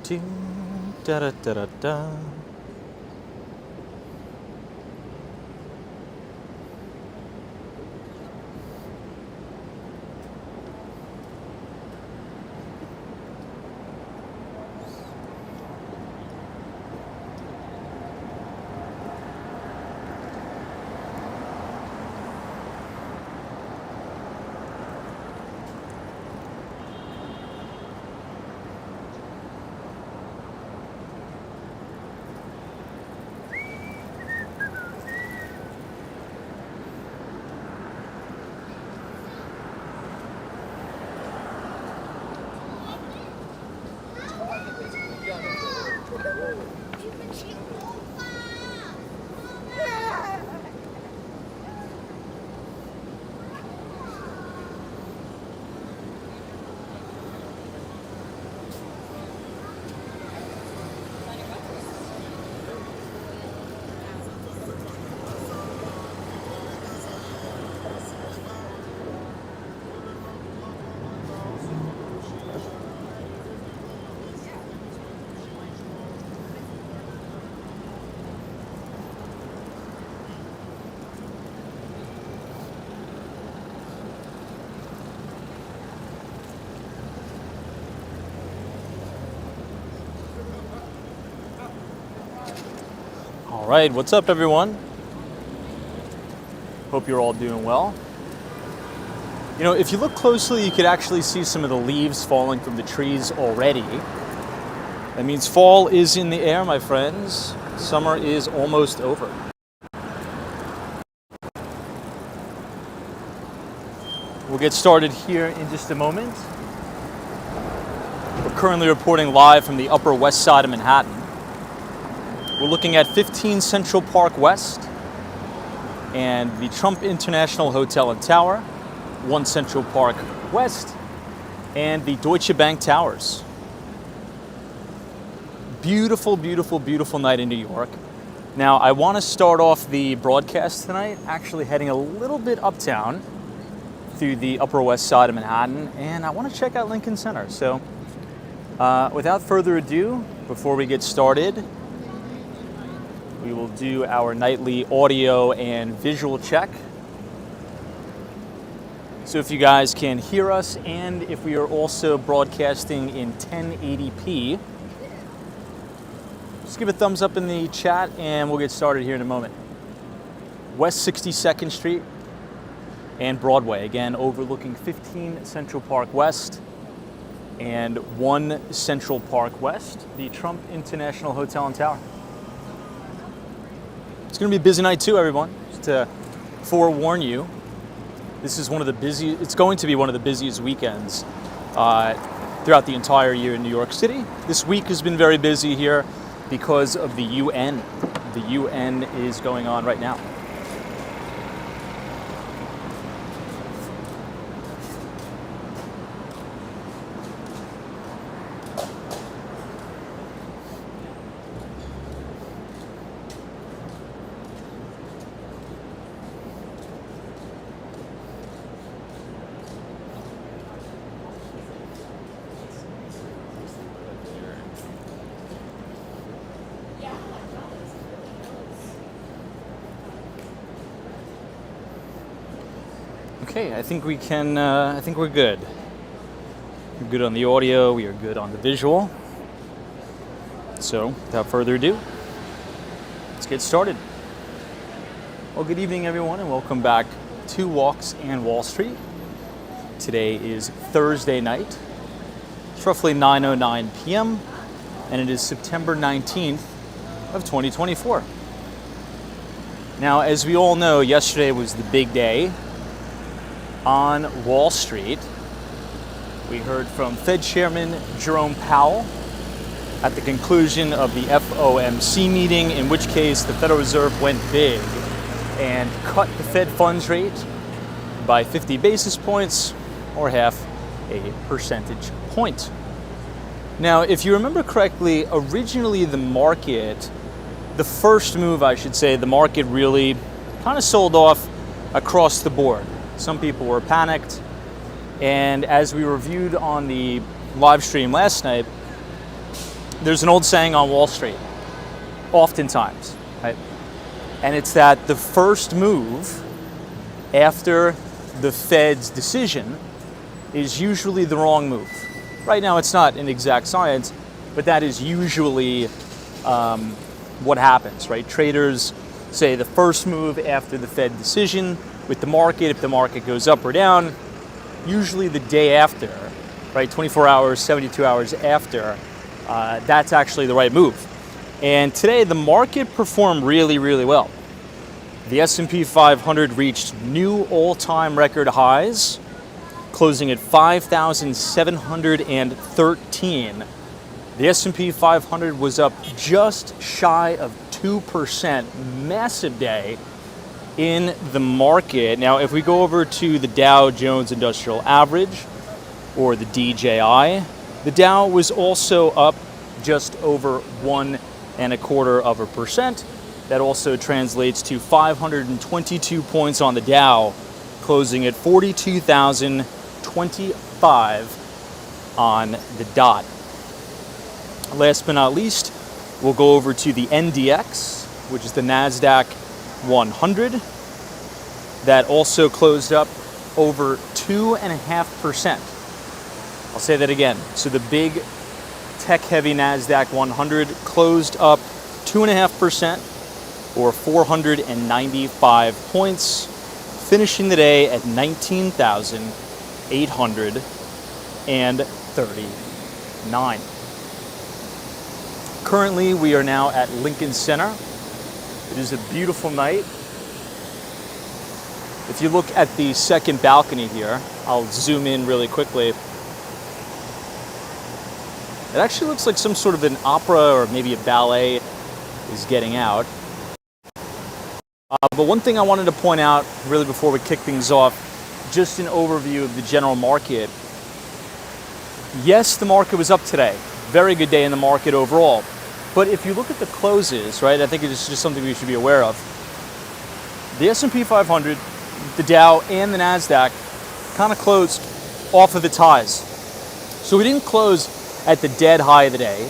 Ting, da da da da da. All right, what's up, everyone? Hope you're all doing well. You know, if you look closely, you could actually see some of the leaves falling from the trees already. That means fall is in the air, my friends. Summer is almost over. We'll get started here in just a moment. We're currently reporting live from the Upper West Side of Manhattan. We're looking at 15 Central Park West and the Trump International Hotel and Tower, 1 Central Park West, and the Deutsche Bank Towers. Beautiful, beautiful, beautiful night in New York. Now, I want to start off the broadcast tonight actually heading a little bit uptown through the Upper West Side of Manhattan, and I want to check out Lincoln Center. So, without further ado, before we get started, we will do our nightly audio and visual check. So if you guys can hear us and if we are also broadcasting in 1080p, just give a thumbs up in the chat and we'll get started here in a moment. West 62nd Street and Broadway, again overlooking 15 Central Park West and 1 Central Park West, the Trump International Hotel and Tower. It's going to be a busy night too, everyone. Just to forewarn you, this is it's going to be one of the busiest weekends throughout the entire year in New York City. This week has been very busy here because of the UN. The UN is going on right now. Okay, I think we can, I think we're good. We're good on the audio, we are good on the visual. So, without further ado, let's get started. Well, good evening, everyone, and welcome back to Walks and Wall Street. Today is Thursday night. It's roughly 9:09 p.m., and it is September 19th of 2024. Now, as we all know, yesterday was the big day on Wall Street. We heard from Fed Chairman Jerome Powell at the conclusion of the FOMC meeting, in which case the Federal Reserve went big and cut the Fed funds rate by 50 basis points, or half a percentage point. Now, if you remember correctly, originally the first move, I should say, the market really kind of sold off across the board. Some people were panicked, and as we reviewed on the live stream last night, There's an old saying on Wall Street, oftentimes, right? And it's that the first move after the Fed's decision is usually the wrong move. Right now, it's not an exact science, but that is usually what happens, right? Traders say the first move after the Fed decision with the market, if the market goes up or down, usually the day after, right? 24 hours, 72 hours after, that's actually the right move. And today, the market performed really, really well. The S&P 500 reached new all-time record highs, closing at 5,713. The S&P 500 was up just shy of 2%, massive day in the market. Now, if we go over to the Dow Jones Industrial Average, or the DJI, the Dow was also up just over 1.25%. That also translates to 522 points on the Dow, closing at 42,025 on the dot. Last but not least, we'll go over to the NDX, which is the NASDAQ 100. That also closed up over 2.5%. I'll say that again. So the big tech-heavy NASDAQ 100 closed up 2.5%, or 495 points, finishing the day at 19,839. Currently, we are now at Lincoln Center. It is a beautiful night. If you look at the second balcony here, I'll zoom in really quickly. It actually looks like some sort of an opera or maybe a ballet is getting out. But one thing I wanted to point out really before we kick things off, just an overview of the general market. Yes, the market was up today. Very good day in the market overall. But if you look at the closes, right, I think it's just something we should be aware of. The S&P 500, the Dow, and the NASDAQ kind of closed off of its highs. So we didn't close at the dead high of the day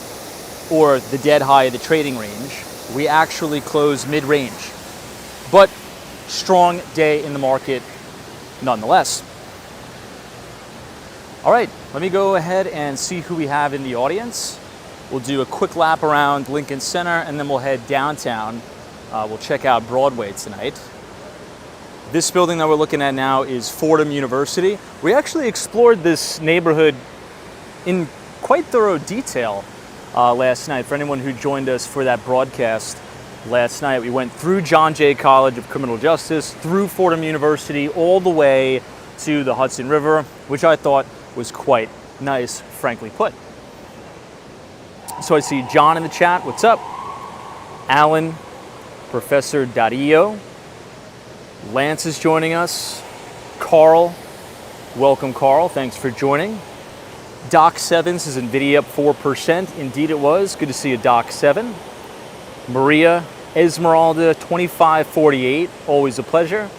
or the dead high of the trading range. We actually closed mid-range. But strong day in the market nonetheless. All right, let me go ahead and see who we have in the audience. We'll do a quick lap around Lincoln Center and then we'll head downtown. We'll check out Broadway tonight. This building that we're looking at now is Fordham University. We actually explored this neighborhood in quite thorough detail last night. For anyone who joined us for that broadcast last night, we went through John Jay College of Criminal Justice, through Fordham University, all the way to the Hudson River, which I thought was quite nice, frankly put. So I see John in the chat. What's up? Alan, Professor Dario. Lance is joining us. Carl. Welcome, Carl. Thanks for joining. Doc Sevens is NVIDIA up 4%. Indeed it was. Good to see you, Doc 7. Maria Esmeralda 2548, always a pleasure.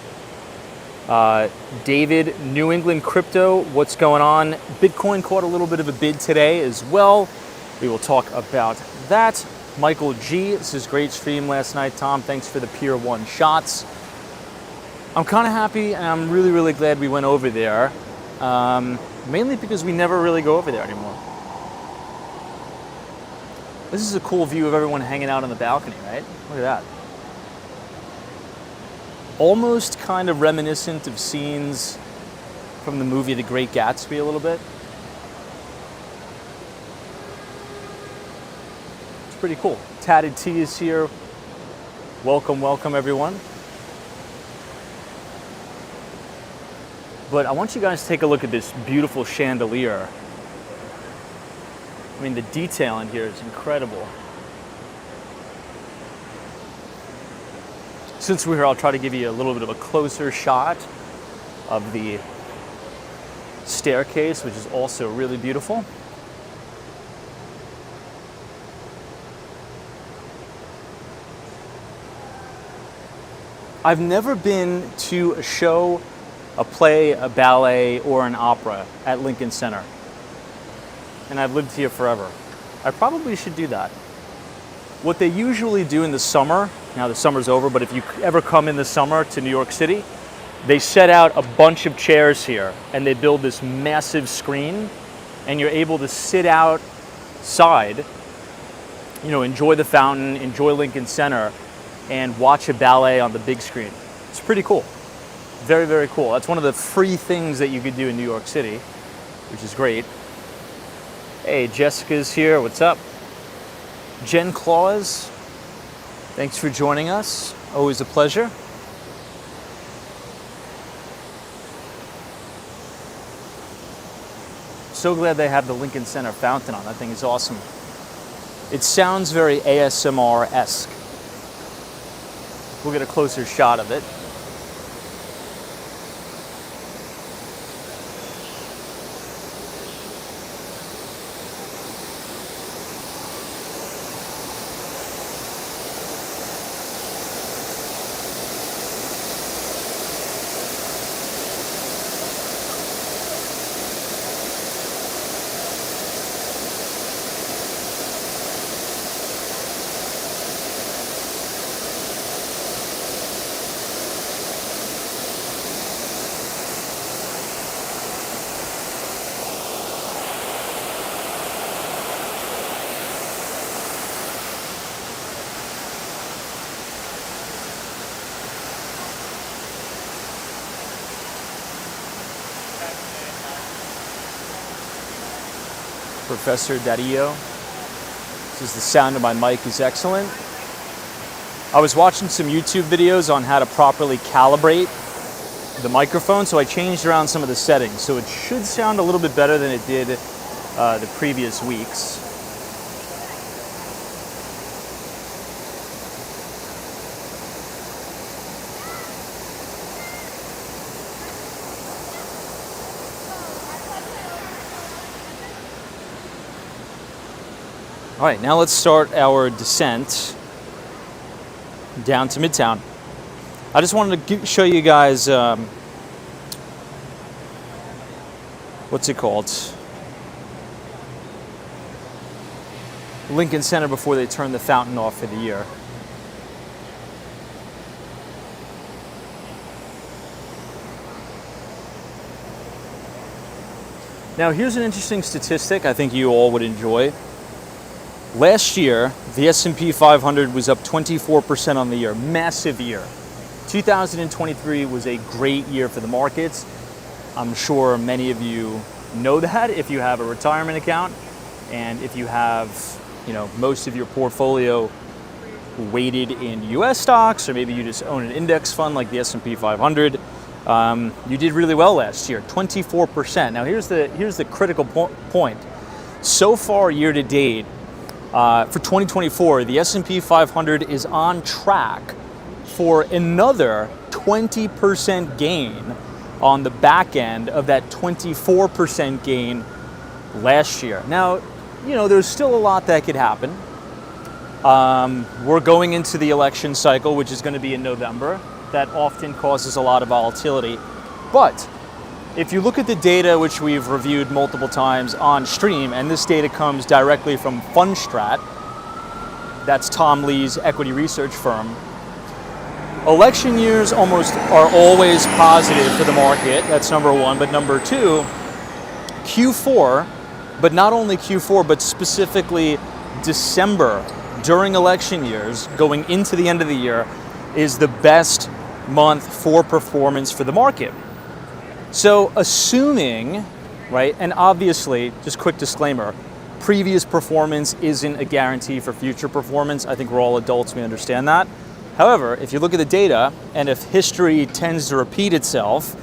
David, New England Crypto, what's going on? Bitcoin caught a little bit of a bid today as well. We will talk about that. Michael G, this is great stream last night. Tom, thanks for the Pier 1 shots. I'm kind of happy and I'm really, really glad we went over there. Mainly because we never really go over there anymore. This is a cool view of everyone hanging out on the balcony, right? Look at that. Almost kind of reminiscent of scenes from the movie The Great Gatsby a little bit. It's pretty cool. Tatted T is here. Welcome, welcome everyone. But I want you guys to take a look at this beautiful chandelier. I mean, the detail in here is incredible. Since we're here, I'll try to give you a little bit of a closer shot of the staircase, which is also really beautiful. I've never been to a show, a play, a ballet, or an opera at Lincoln Center. And I've lived here forever. I probably should do that. What they usually do in the summer, now the summer's over, but if you ever come in the summer to New York City, they set out a bunch of chairs here and they build this massive screen and you're able to sit outside, you know, enjoy the fountain, enjoy Lincoln Center, and watch a ballet on the big screen. It's pretty cool. Very, very cool. That's one of the free things that you could do in New York City, which is great. Hey, Jessica's here. What's up? Jen Claus, thanks for joining us. Always a pleasure. So glad they have the Lincoln Center fountain on. That thing is awesome. It sounds very ASMR-esque. We'll get a closer shot of it. Professor Dario. This is the sound of my mic is excellent. I was watching some YouTube videos on how to properly calibrate the microphone, so I changed around some of the settings. So it should sound a little bit better than it did the previous weeks. All right, now let's start our descent down to Midtown. I just wanted to show you guys, what's it called? Lincoln Center before they turn the fountain off for the year. Now here's an interesting statistic I think you all would enjoy. Last year, the S&P 500 was up 24% on the year, massive year. 2023 was a great year for the markets. I'm sure many of you know that if you have a retirement account and if you have, you know, most of your portfolio weighted in US stocks, or maybe you just own an index fund like the S&P 500. You did really well last year, 24%. Now here's the critical point. So far year to date, for 2024, the S&P 500 is on track for another 20% gain on the back end of that 24% gain last year. Now, you know, there's still a lot that could happen. We're going into the election cycle, which is going to be in November. That often causes a lot of volatility. But if you look at the data, which we've reviewed multiple times on stream, and this data comes directly from Fundstrat, that's Tom Lee's equity research firm, election years are always positive for the market. That's number one. But number two, Q4, but not only Q4, but specifically December during election years, going into the end of the year, is the best month for performance for the market. So assuming, right, and obviously, just quick disclaimer, previous performance isn't a guarantee for future performance. I think we're all adults, we understand that. However, if you look at the data, and if history tends to repeat itself,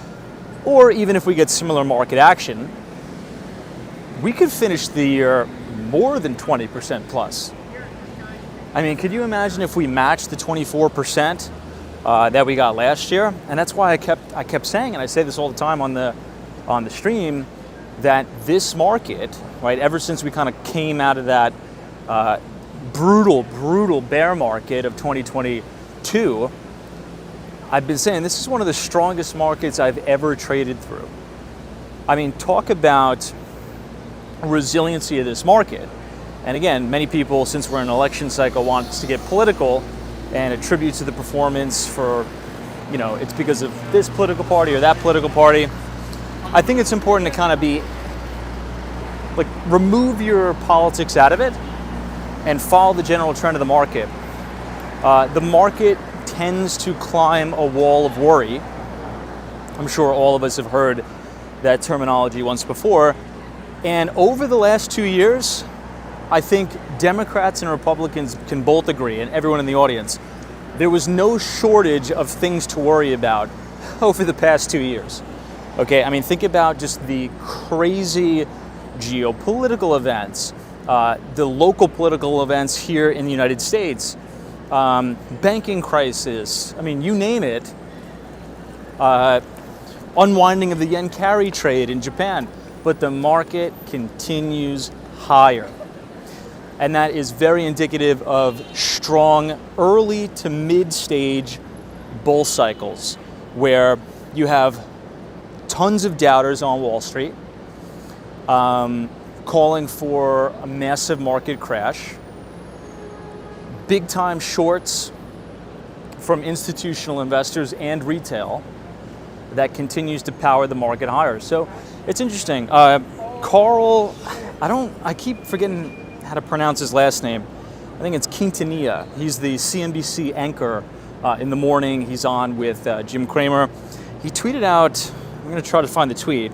or even if we get similar market action, we could finish the year more than 20% plus. I mean, could you imagine if we matched the 24% that we got last year? And that's why I kept saying, and I say this all the time on the stream, that this market, right, ever since we kind of came out of that brutal bear market of 2022, I've been saying this is one of the strongest markets I've ever traded through. I mean, talk about resiliency of this market. And again, many people, since we're in an election cycle, want us to get political and attribute to the performance for, it's because of this political party or that political party. I think it's important to kind of be, remove your politics out of it and follow the general trend of the market. The market tends to climb a wall of worry. I'm sure all of us have heard that terminology once before. And over the last 2 years, I think Democrats and Republicans can both agree, and everyone in the audience, there was no shortage of things to worry about over the past 2 years. Okay, I mean, think about just the crazy geopolitical events, the local political events here in the United States, banking crisis, I mean, you name it, unwinding of the yen carry trade in Japan, but the market continues higher. And that is very indicative of strong early to mid-stage bull cycles where you have tons of doubters on Wall Street calling for a massive market crash, big time shorts from institutional investors and retail that continues to power the market higher. So it's interesting. Carl, I keep forgetting how to pronounce his last name. I think it's Quintanilla. He's the CNBC anchor in the morning. He's on with Jim Cramer. He tweeted out, I'm going to try to find the tweet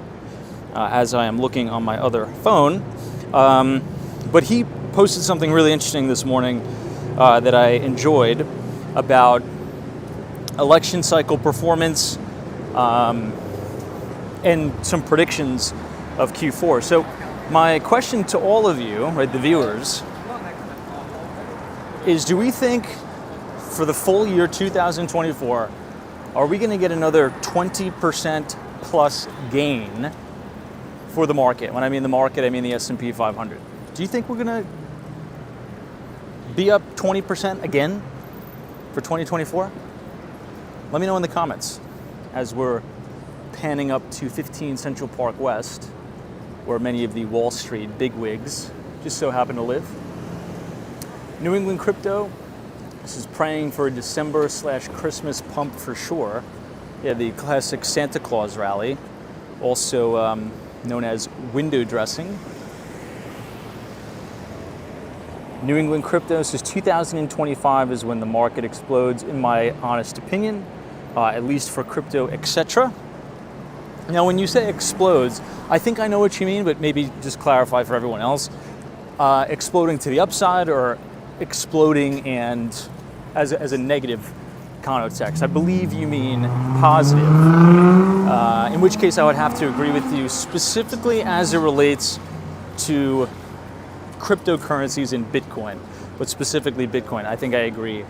as I am looking on my other phone, but he posted something really interesting this morning that I enjoyed about election cycle performance and some predictions of Q4. So my question to all of you, right, the viewers, is do we think for the full year 2024, are we going to get another 20% plus gain for the market? When I mean the market, I mean the S&P 500. Do you think we're going to be up 20% again for 2024? Let me know in the comments as we're panning up to 15 Central Park West, where many of the Wall Street bigwigs just so happen to live. New England crypto, this is praying for a December/Christmas pump for sure. Yeah, the classic Santa Claus rally, also known as window dressing. New England crypto says 2025 is when the market explodes, in my honest opinion, at least for crypto, etc. Now, when you say explodes, I think I know what you mean, but maybe just clarify for everyone else. Exploding to the upside or exploding and as a negative connotext. I believe you mean positive, in which case I would have to agree with you specifically as it relates to cryptocurrencies in Bitcoin, but specifically Bitcoin. I think I agree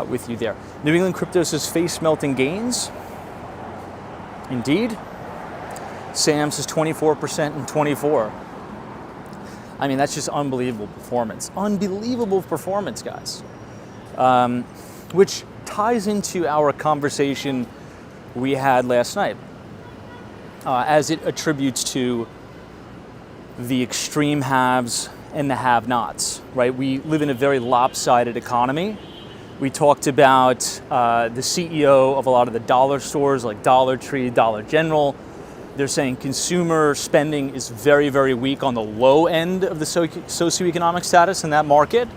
with you there. New England crypto says face melting gains. Indeed. Sam says 24% in 24. I mean, that's just unbelievable performance. Unbelievable performance, guys. Which ties into our conversation we had last night as it attributes to the extreme haves and the have-nots, right? We live in a very lopsided economy. We talked about the CEO of a lot of the dollar stores like Dollar Tree, Dollar General. They're saying consumer spending is very, very weak on the low end of the socioeconomic status in that market.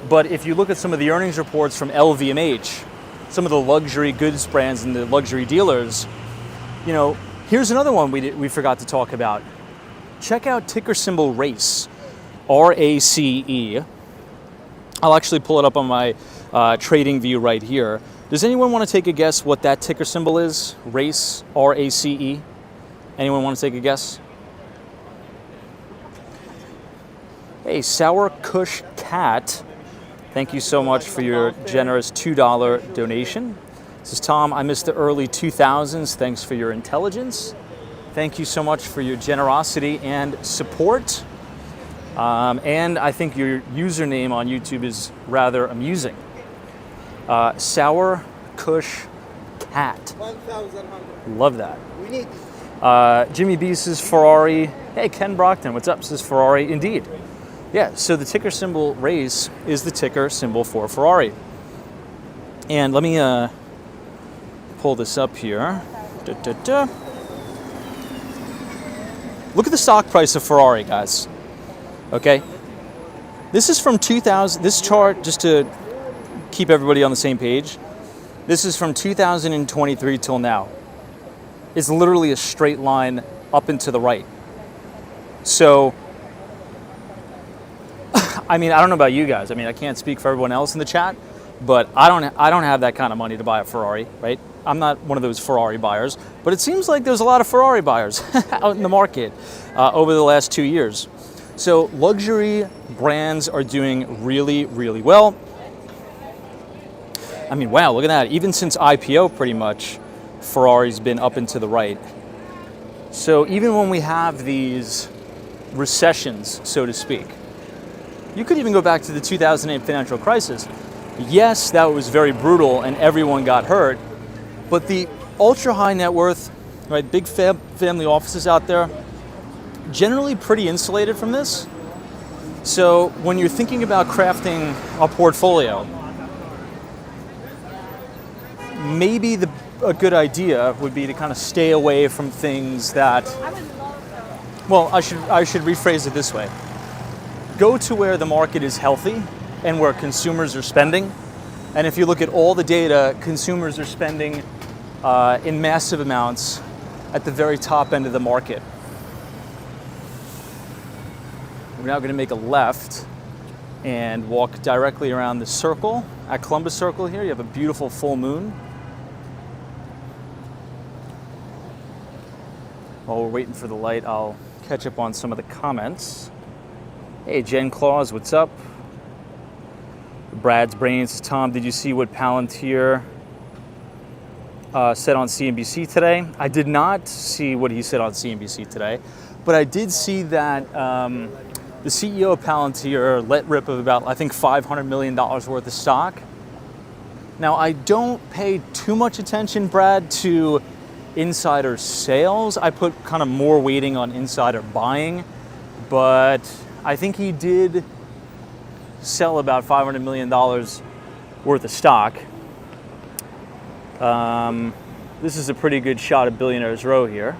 But if you look at some of the earnings reports from LVMH, some of the luxury goods brands and the luxury dealers, here's another one we forgot to talk about. Check out ticker symbol RACE, RACE. I'll actually pull it up on my trading view right here. Does anyone want to take a guess what that ticker symbol is? RACE, RACE. Anyone want to take a guess? Hey, Sour Kush Cat, thank you so much for your generous $2 donation. This is Tom. I missed the early 2000s. Thanks for your intelligence. Thank you so much for your generosity and support. And I think your username on YouTube is rather amusing. Sour Kush Cat. 1,100. Love that. We need. Jimmy B says Ferrari. Hey, Ken Brockton, what's up? Says Ferrari. Indeed. Yeah, so the ticker symbol RACE is the ticker symbol for Ferrari. And let me pull this up here. Look at the stock price of Ferrari, guys. Okay? This is from 2000, this chart, just to keep everybody on the same page, this is from 2023 till now. It's literally a straight line up and to the right. So, I mean, I don't know about you guys. I mean, I can't speak for everyone else in the chat, but I don't have that kind of money to buy a Ferrari, right? I'm not one of those Ferrari buyers, but it seems like there's a lot of Ferrari buyers out in the market over the last 2 years. So luxury brands are doing really, really well. I mean, wow, look at that. Even since IPO, pretty much, Ferrari's been up and to the right. So even when we have these recessions, so to speak, you could even go back to the 2008 financial crisis. Yes, that was very brutal and everyone got hurt, but the ultra high net worth, right, big family offices out there, generally pretty insulated from this. So when you're thinking about crafting a portfolio, maybe a good idea would be to kind of stay away from things that, well, I should rephrase it this way. Go to where the market is healthy and where consumers are spending. And if you look at all the data, consumers are spending in massive amounts at the very top end of the market. We're now going to make a left and walk directly around the circle. At Columbus Circle here, you have a beautiful full moon. While we're waiting for the light, I'll catch up on some of the comments. Hey, Jen Claus, what's up? Brad's Brains, Tom, did you see what Palantir said on CNBC today? I did not see what he said on CNBC today, but I did see that the CEO of Palantir let rip of about, I think, $500 million worth of stock. Now, I don't pay too much attention, Brad, to insider sales. I put kind of more weighting on insider buying, but I think he did sell about $500 million worth of stock. This is a pretty good shot of Billionaires Row here.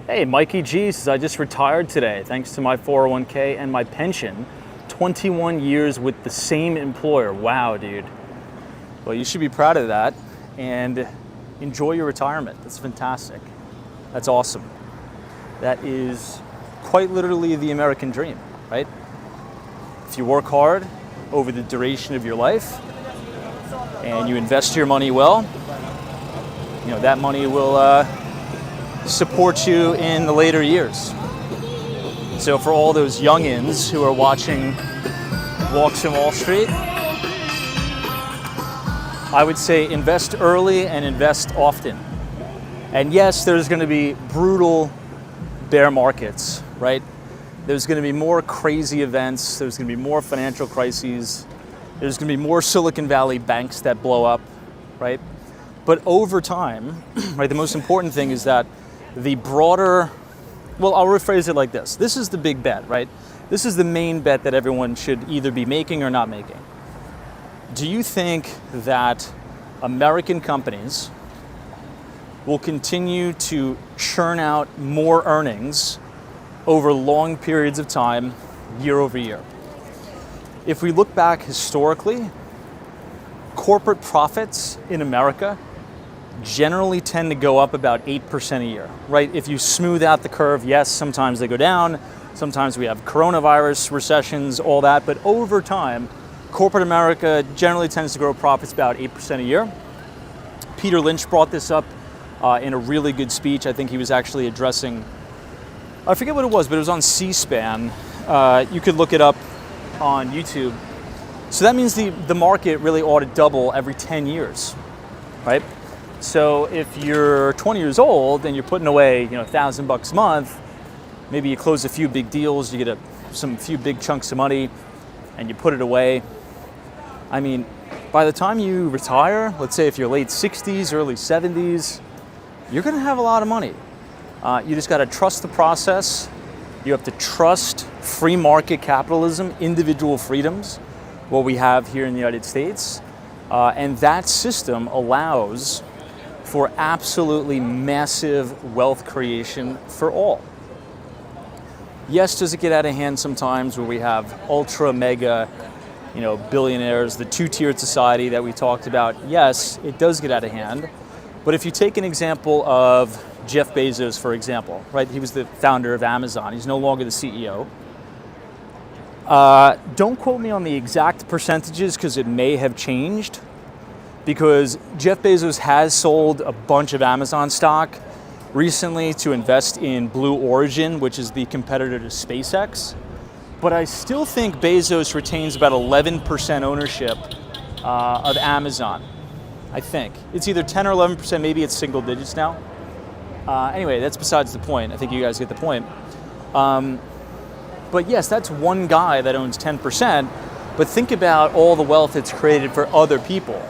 Hey, Mikey G says, I just retired today thanks to my 401k and my pension. 21 years with the same employer. Wow, dude. Well, you should be proud of that and enjoy your retirement. That's fantastic. That's awesome. That is quite literally the American dream, right? If you work hard over the duration of your life and you invest your money well, you know, that money will support you in the later years. So for all those youngins who are watching Walks in Wall Street, I would say invest early and invest often. And yes, there's going to be brutal bear markets, right? There's going to be more crazy events. There's going to be more financial crises. There's going to be more Silicon Valley banks that blow up, right? But over time, right, the most important thing is that the broader, well, I'll rephrase it like this. This is the big bet, right? This is the main bet that everyone should either be making or not making. Do you think that American companies will continue to churn out more earnings over long periods of time, year over year? If we look back historically, corporate profits in America generally tend to go up about 8% a year, right? If you smooth out the curve, yes, sometimes they go down. Sometimes we have coronavirus, recessions, all that. But over time, corporate America generally tends to grow profits about 8% a year. Peter Lynch brought this up in a really good speech. I think he was actually addressing, I forget what it was, but it was on C-SPAN. You could look it up on YouTube. So that means the market really ought to double every 10 years, right? So if you're 20 years old and you're putting away, $1,000 a month, maybe you close a few big deals, you get some few big chunks of money, and you put it away. I mean, by the time you retire, let's say if you're late 60s, early 70s, you're going to have a lot of money. You just got to trust the process. You have to trust free market capitalism, individual freedoms, what we have here in the United States. And that system allows for absolutely massive wealth creation for all. Yes, does it get out of hand sometimes where we have ultra mega, billionaires, the two-tiered society that we talked about? Yes, it does get out of hand. But if you take an example of Jeff Bezos, for example, right? He was the founder of Amazon. He's no longer the CEO. Don't quote me on the exact percentages because it may have changed, because Jeff Bezos has sold a bunch of Amazon stock recently to invest in Blue Origin, which is the competitor to SpaceX. But I still think Bezos retains about 11% ownership of Amazon. I think. It's either 10 or 11%, maybe it's single digits now. Anyway, that's besides the point. I think you guys get the point. But yes, that's one guy that owns 10%, but think about all the wealth it's created for other people.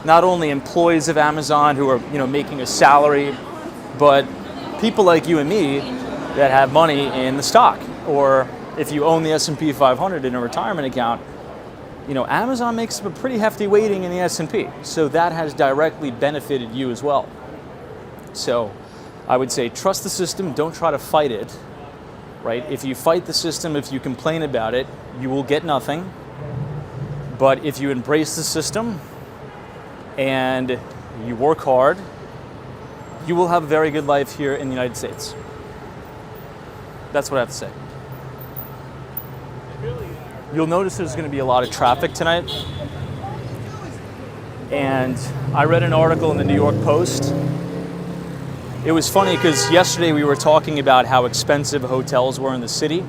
Not only employees of Amazon who are, making a salary, but people like you and me that have money in the stock. Or if you own the S&P 500 in a retirement account, Amazon makes up a pretty hefty weighting in the S&P. So that has directly benefited you as well. So I would say trust the system, don't try to fight it, right? If you fight the system, if you complain about it, you will get nothing. But if you embrace the system and you work hard, you will have a very good life here in the United States. That's what I have to say. You'll notice there's going to be a lot of traffic tonight. And I read an article in the New York Post. It was funny because yesterday we were talking about how expensive hotels were in the city.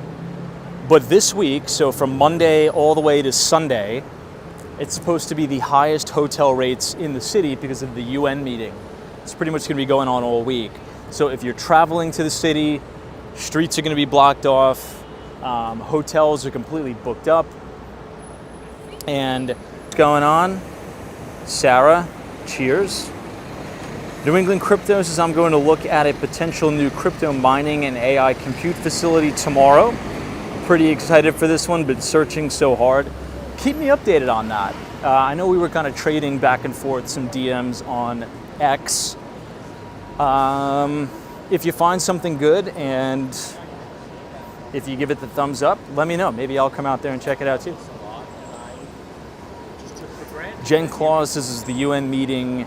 But this week, so from Monday all the way to Sunday, it's supposed to be the highest hotel rates in the city because of the UN meeting. It's pretty much going to be going on all week. So if you're traveling to the city, streets are going to be blocked off. Hotels are completely booked up. And what's going on? Sarah, cheers. New England Crypto says I'm going to look at a potential new crypto mining and AI compute facility tomorrow. Pretty excited for this one, been searching so hard. Keep me updated on that. I know we were kind of trading back and forth some DMs on X. If you find something good and if you give it the thumbs up, let me know. Maybe I'll come out there and check it out too. Jen Claus says, is the UN meeting,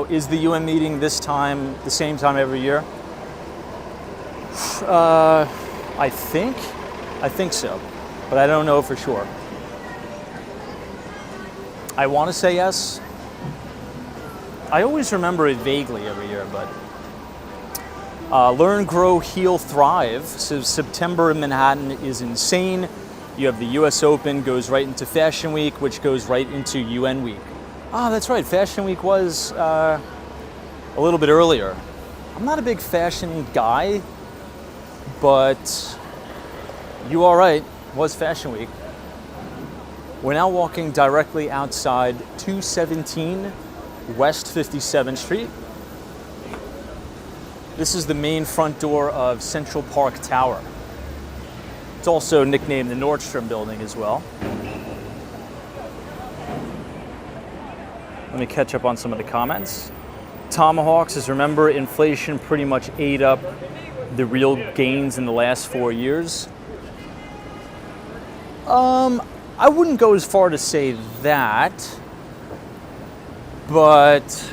is the UN meeting this time, the same time every year? I think so, but I don't know for sure. I want to say yes. I always remember it vaguely every year, but Learn, Grow, Heal, Thrive says September in Manhattan is insane. You have the US Open, goes right into Fashion Week, which goes right into UN Week. That's right, Fashion Week was a little bit earlier. I'm not a big fashion guy, but you are right, it was Fashion Week. We're now walking directly outside 217 West 57th Street. This is the main front door of Central Park Tower. It's also nicknamed the Nordstrom Building as well. Let me catch up on some of the comments. Tomahawk says, remember, inflation pretty much ate up the real gains in the last 4 years. I wouldn't go as far to say that, but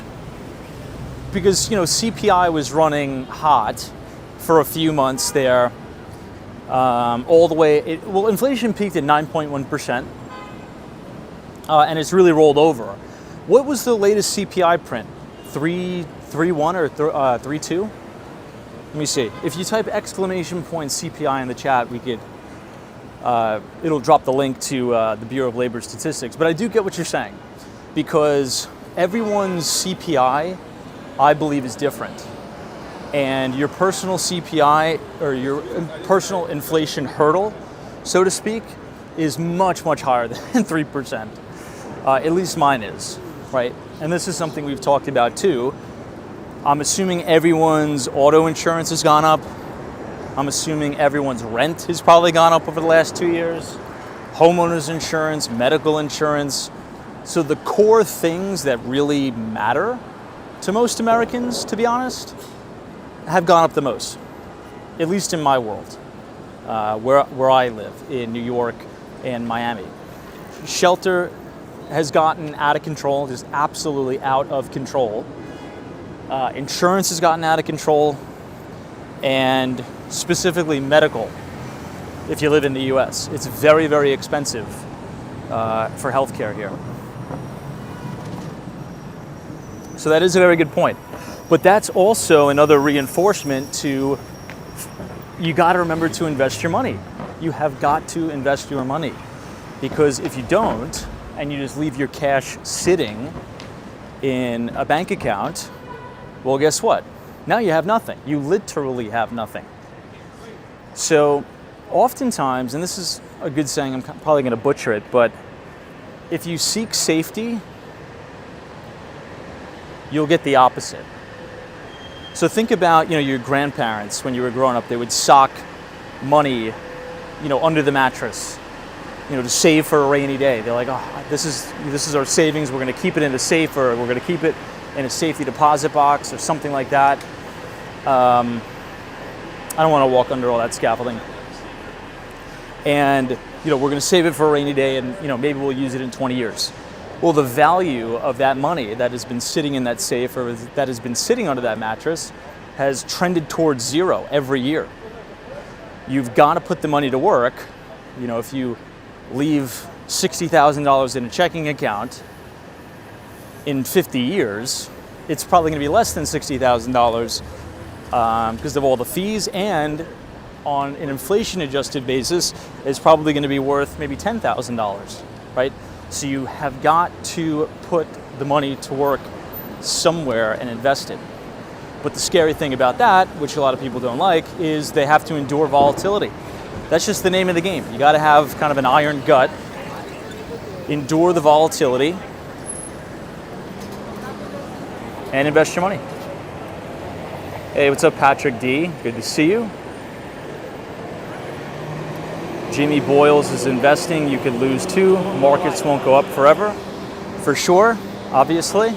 because, CPI was running hot for a few months there, all the way, inflation peaked at 9.1%, and it's really rolled over. What was the latest CPI print? 3.1 or 3.2? Let me see. If you type exclamation point CPI in the chat, we could, it'll drop the link to the Bureau of Labor Statistics. But I do get what you're saying, because everyone's CPI, I believe, is different. And your personal CPI, or your personal inflation hurdle, so to speak, is much, much higher than 3%. At least mine is, right? And this is something we've talked about too. I'm assuming everyone's auto insurance has gone up. I'm assuming everyone's rent has probably gone up over the last 2 years. Homeowners insurance, medical insurance. So the core things that really matter to most Americans, to be honest, have gone up the most, at least in my world, where I live in New York and Miami. Shelter has gotten out of control, just absolutely out of control. Insurance has gotten out of control, and specifically medical, if you live in the US. It's very, very expensive for healthcare here. So that is a very good point. But that's also another reinforcement to, you got to remember to invest your money. You have got to invest your money. Because if you don't, and you just leave your cash sitting in a bank account, well, guess what? Now you have nothing. You literally have nothing. So oftentimes, and this is a good saying, I'm probably going to butcher it, but if you seek safety, you'll get the opposite. So think about, your grandparents when you were growing up. They would sock money, under the mattress, to save for a rainy day. They're like, oh, this is our savings. We're going to keep it in a safe, or we're going to keep it in a safety deposit box, or something like that. I don't want to walk under all that scaffolding. And we're going to save it for a rainy day, and maybe we'll use it in 20 years. Well, the value of that money that has been sitting in that safe, or that has been sitting under that mattress, has trended towards zero every year. You've got to put the money to work. If you leave $60,000 in a checking account in 50 years, it's probably going to be less than $60,000 because of all the fees, and on an inflation-adjusted basis, it's probably going to be worth maybe $10,000, right? So you have got to put the money to work somewhere and invest it. But the scary thing about that, which a lot of people don't like, is they have to endure volatility. That's just the name of the game. You got to have kind of an iron gut, endure the volatility, and invest your money. Hey, what's up, Patrick D? Good to see you. Jimmy Boyles is investing. You could lose too. Markets won't go up forever, for sure, obviously.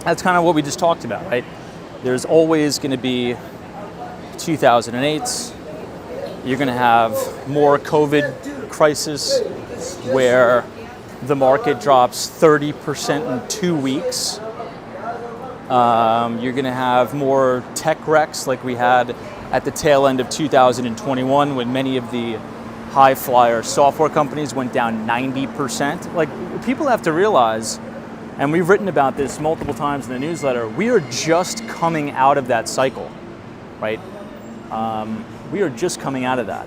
That's kind of what we just talked about, right? There's always going to be 2008s. You're going to have more COVID crisis where the market drops 30% in 2 weeks. You're going to have more tech wrecks like we had at the tail end of 2021 when many of the high flyer software companies went down 90%. Like, people have to realize, and we've written about this multiple times in the newsletter, we are just coming out of that cycle, right? We are just coming out of that.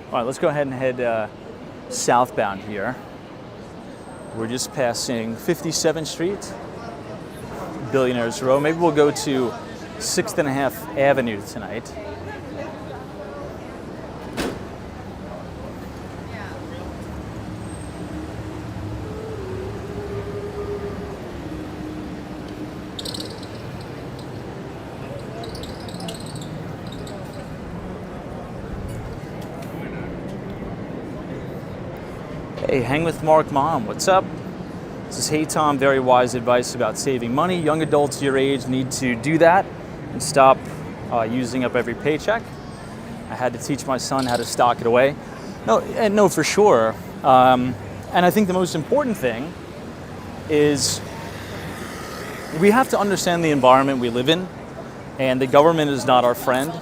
All right, let's go ahead and head southbound here. We're just passing 57th Street, Billionaires Row. Maybe we'll go to 6th and a half Avenue tonight. Hey, hang with Mark Mom, what's up? This is Hey Tom, very wise advice about saving money. Young adults your age need to do that and stop using up every paycheck. I had to teach my son how to stock it away. No, for sure. And I think the most important thing is we have to understand the environment we live in, and the government is not our friend.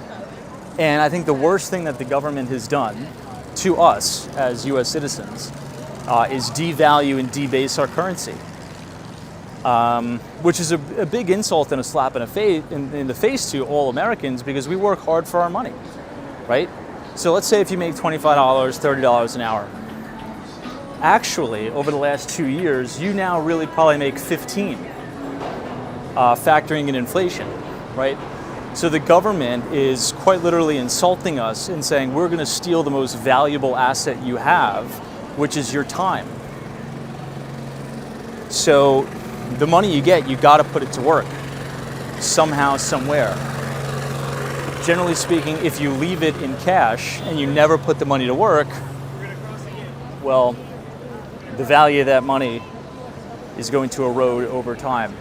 And I think the worst thing that the government has done to us as US citizens is devalue and debase our currency, which is a big insult and a slap in the face to all Americans, because we work hard for our money, right? So let's say if you make $25, $30 an hour. Actually, over the last 2 years, you now really probably make 15, factoring in inflation, right? So the government is quite literally insulting us and saying, we're going to steal the most valuable asset you have, which is your time. So the money you get, you got to put it to work somehow, somewhere. Generally speaking, if you leave it in cash and you never put the money to work, well, the value of that money is going to erode over time.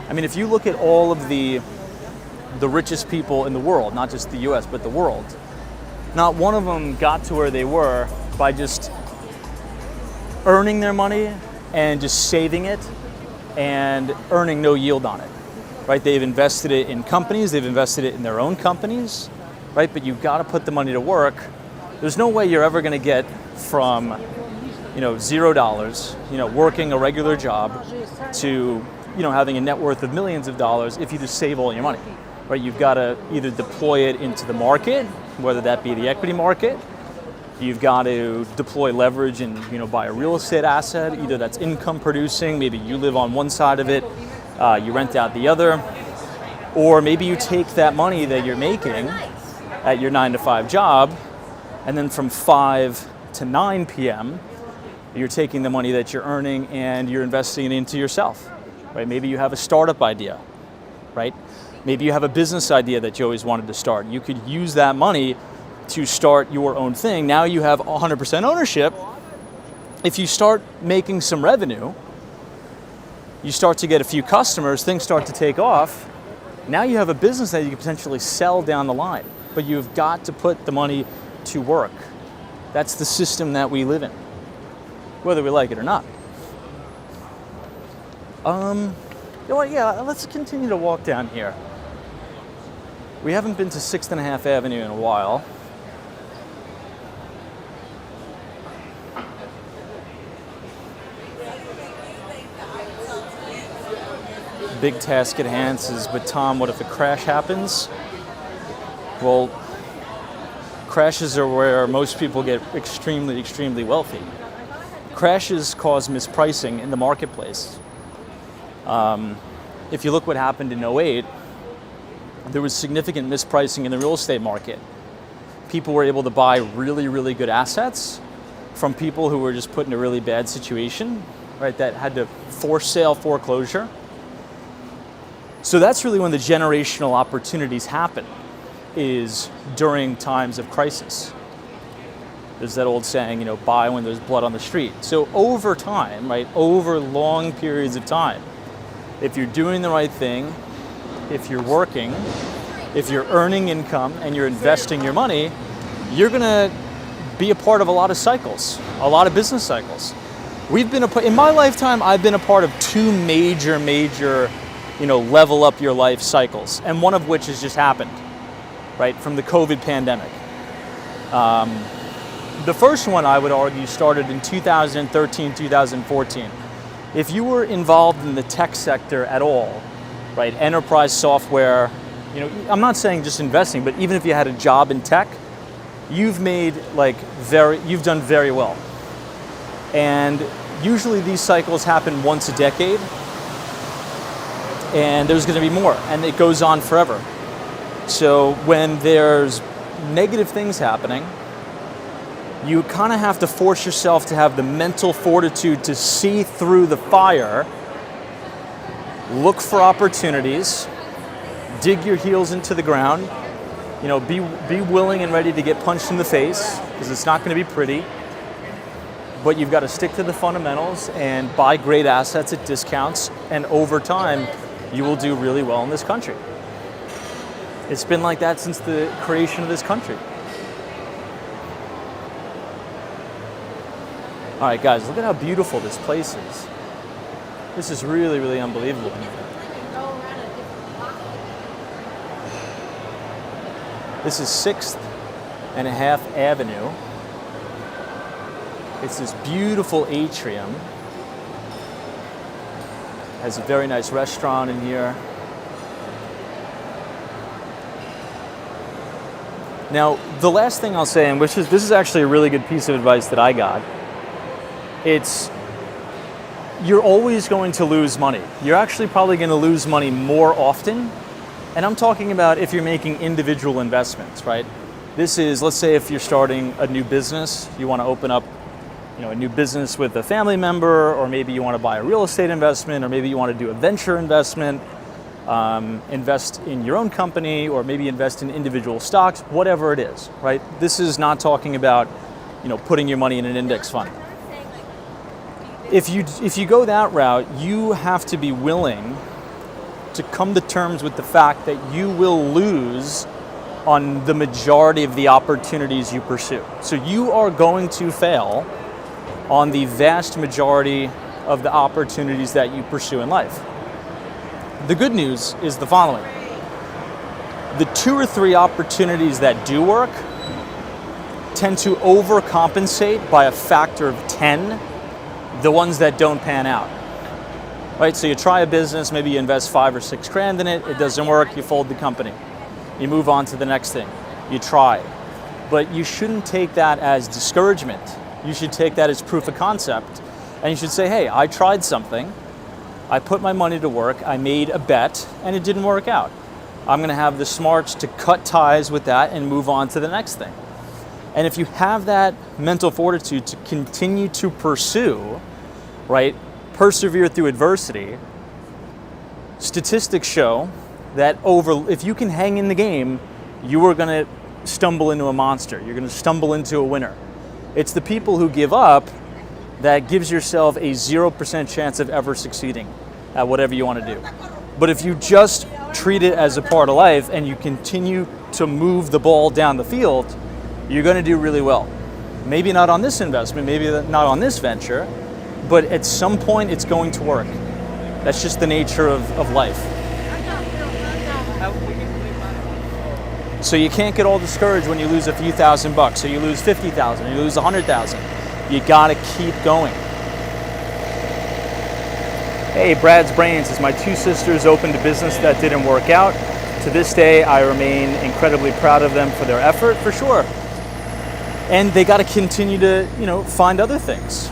I mean, if you look at all of the richest people in the world, not just the US, but the world, not one of them got to where they were by just earning their money and just saving it and earning no yield on it, right? They've invested it in companies, they've invested it in their own companies, right? But you've got to put the money to work. There's no way you're ever going to get from, $0, working a regular job to, having a net worth of millions of dollars if you just save all your money, right? You've got to either deploy it into the market, whether that be the equity market. You've got to deploy leverage and buy a real estate asset, either that's income producing, maybe you live on one side of it, you rent out the other, or maybe you take that money that you're making at your 9-to-5 job, and then from 5 to 9 p.m., you're taking the money that you're earning and you're investing it into yourself, right? Maybe you have a startup idea, right? Maybe you have a business idea that you always wanted to start. You could use that money to start your own thing. Now you have 100% ownership. If you start making some revenue, you start to get a few customers, things start to take off. Now you have a business that you can potentially sell down the line, but you've got to put the money to work. That's the system that we live in, whether we like it or not. Let's continue to walk down here. We haven't been to 6th Avenue in a while. Big task at hand is, but Tom, what if a crash happens? Well, crashes are where most people get extremely, extremely wealthy. Crashes cause mispricing in the marketplace. If you look what happened in '08, there was significant mispricing in the real estate market. People were able to buy really, really good assets from people who were just put in a really bad situation, right, that had to force sale, foreclosure. So that's really when the generational opportunities happen, is during times of crisis. There's that old saying, buy when there's blood on the street. So over time, right, over long periods of time, if you're doing the right thing, if you're working, if you're earning income and you're investing your money, you're gonna be a part of a lot of cycles, a lot of business cycles. In my lifetime, I've been a part of two major, level up your life cycles, and one of which has just happened, right, from the COVID pandemic. The first one, I would argue, started in 2013, 2014. If you were involved in the tech sector at all, right, enterprise software, I'm not saying just investing, but even if you had a job in tech, you've done very well. And usually these cycles happen once a decade, and there's going to be more, and it goes on forever. So when there's negative things happening, you kind of have to force yourself to have the mental fortitude to see through the fire, look for opportunities, dig your heels into the ground, be willing and ready to get punched in the face, because it's not going to be pretty. But you've got to stick to the fundamentals and buy great assets at discounts, and over time, you will do really well in this country. It's been like that since the creation of this country. All right, guys, look at how beautiful this place is. This is really, really unbelievable. This is 6th Avenue. It's this beautiful atrium. Has a very nice restaurant in here. Now, the last thing I'll say, and this is actually a really good piece of advice that I got, you're always going to lose money. You're actually probably going to lose money more often. And I'm talking about if you're making individual investments, right? This is, let's say if you're starting a new business, you want to open up a new business with a family member, or maybe you want to buy a real estate investment, or maybe you want to do a venture investment, invest in your own company, or maybe invest in individual stocks, whatever it is, right? This is not talking about, putting your money in an index fund. If you go that route, you have to be willing to come to terms with the fact that you will lose on the majority of the opportunities you pursue. So you are going to fail on the vast majority of the opportunities that you pursue in life. The good news is the following. The 2 or 3 opportunities that do work tend to overcompensate by a factor of 10 the ones that don't pan out. Right? So you try a business, maybe you invest 5 or 6 grand in it, it doesn't work, you fold the company. You move on to the next thing. You try. But you shouldn't take that as discouragement. You should take that as proof of concept. And you should say, hey, I tried something. I put my money to work. I made a bet and it didn't work out. I'm going to have the smarts to cut ties with that and move on to the next thing. And if you have that mental fortitude to continue to pursue, right, persevere through adversity, statistics show that if you can hang in the game, you are going to stumble into a monster. You're going to stumble into a winner. It's the people who give up that gives yourself a 0% chance of ever succeeding at whatever you want to do. But if you just treat it as a part of life and you continue to move the ball down the field, you're going to do really well. Maybe not on this investment, maybe not on this venture, but at some point it's going to work. That's just the nature of life. So you can't get all discouraged when you lose a few $1,000, or you lose 50,000, or you lose 100,000. You gotta keep going. Hey, Brad's Brain says, my 2 sisters opened a business that didn't work out. To this day, I remain incredibly proud of them for their effort, for sure. And they gotta continue to, find other things,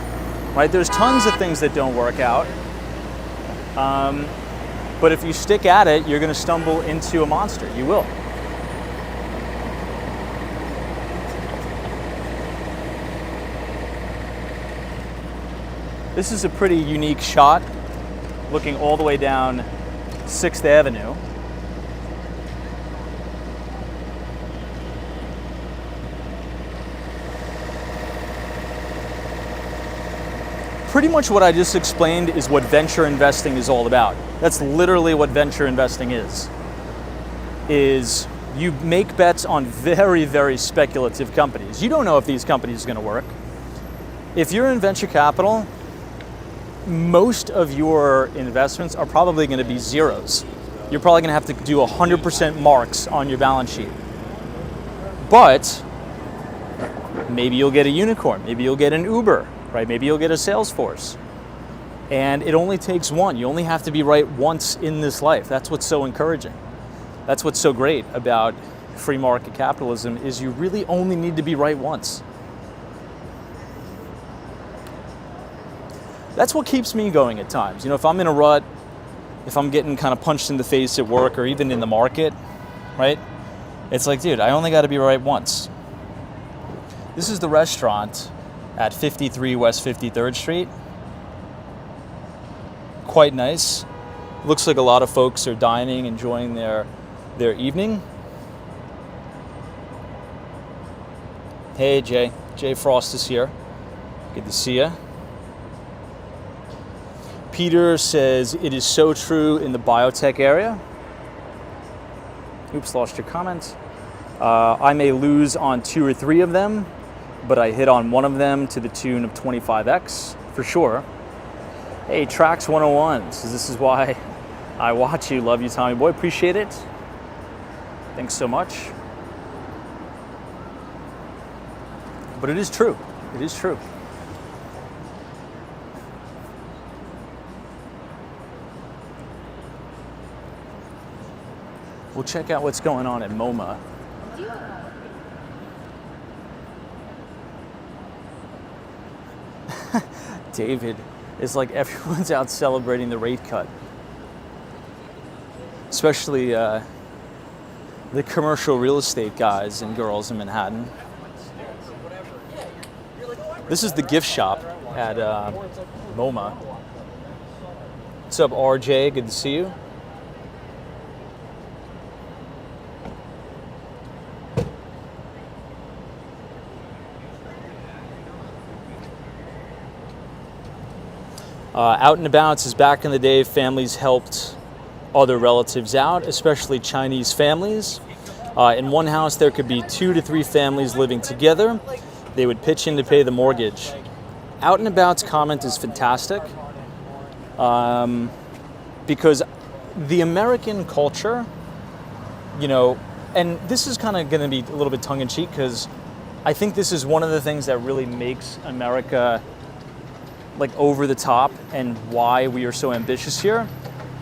right? There's tons of things that don't work out. But if you stick at it, you're gonna stumble into a monster. You will. This is a pretty unique shot, looking all the way down 6th Avenue. Pretty much what I just explained is what venture investing is all about. That's literally what venture investing is you make bets on very, very speculative companies. You don't know if these companies are going to work. If you're in venture capital, most of your investments are probably going to be zeros. You're probably going to have to do 100% marks on your balance sheet. But maybe you'll get a unicorn, maybe you'll get an Uber, right? Maybe you'll get a Salesforce. And it only takes one. You only have to be right once in this life. That's what's so encouraging. That's what's so great about free market capitalism is you really only need to be right once. That's what keeps me going at times. If I'm in a rut, if I'm getting kind of punched in the face at work or even in the market, right? It's like, dude, I only got to be right once. This is the restaurant at 53 West 53rd Street. Quite nice. Looks like a lot of folks are dining, enjoying their evening. Hey, Jay. Jay Frost is here. Good to see you. Peter says, it is so true in the biotech area. Oops, lost your comment. I may lose on 2 or 3 of them, but I hit on one of them to the tune of 25x, for sure. Hey, Trax 101 says, this is why I watch you. Love you, Tommy Boy. Appreciate it. Thanks so much. But it is true. It is true. We'll check out what's going on at MoMA. David, it's like everyone's out celebrating the rate cut. Especially the commercial real estate guys and girls in Manhattan. This is the gift shop at MoMA. What's up, RJ? Good to see you. Out and About is back in the day, families helped other relatives out, especially Chinese families. In one house, there could be 2 to 3 families living together. They would pitch in to pay the mortgage. Out and About's comment is fantastic because the American culture, you know, and this is kind of going to be a little bit tongue-in-cheek because I think this is one of the things that really makes America like over the top and why we are so ambitious here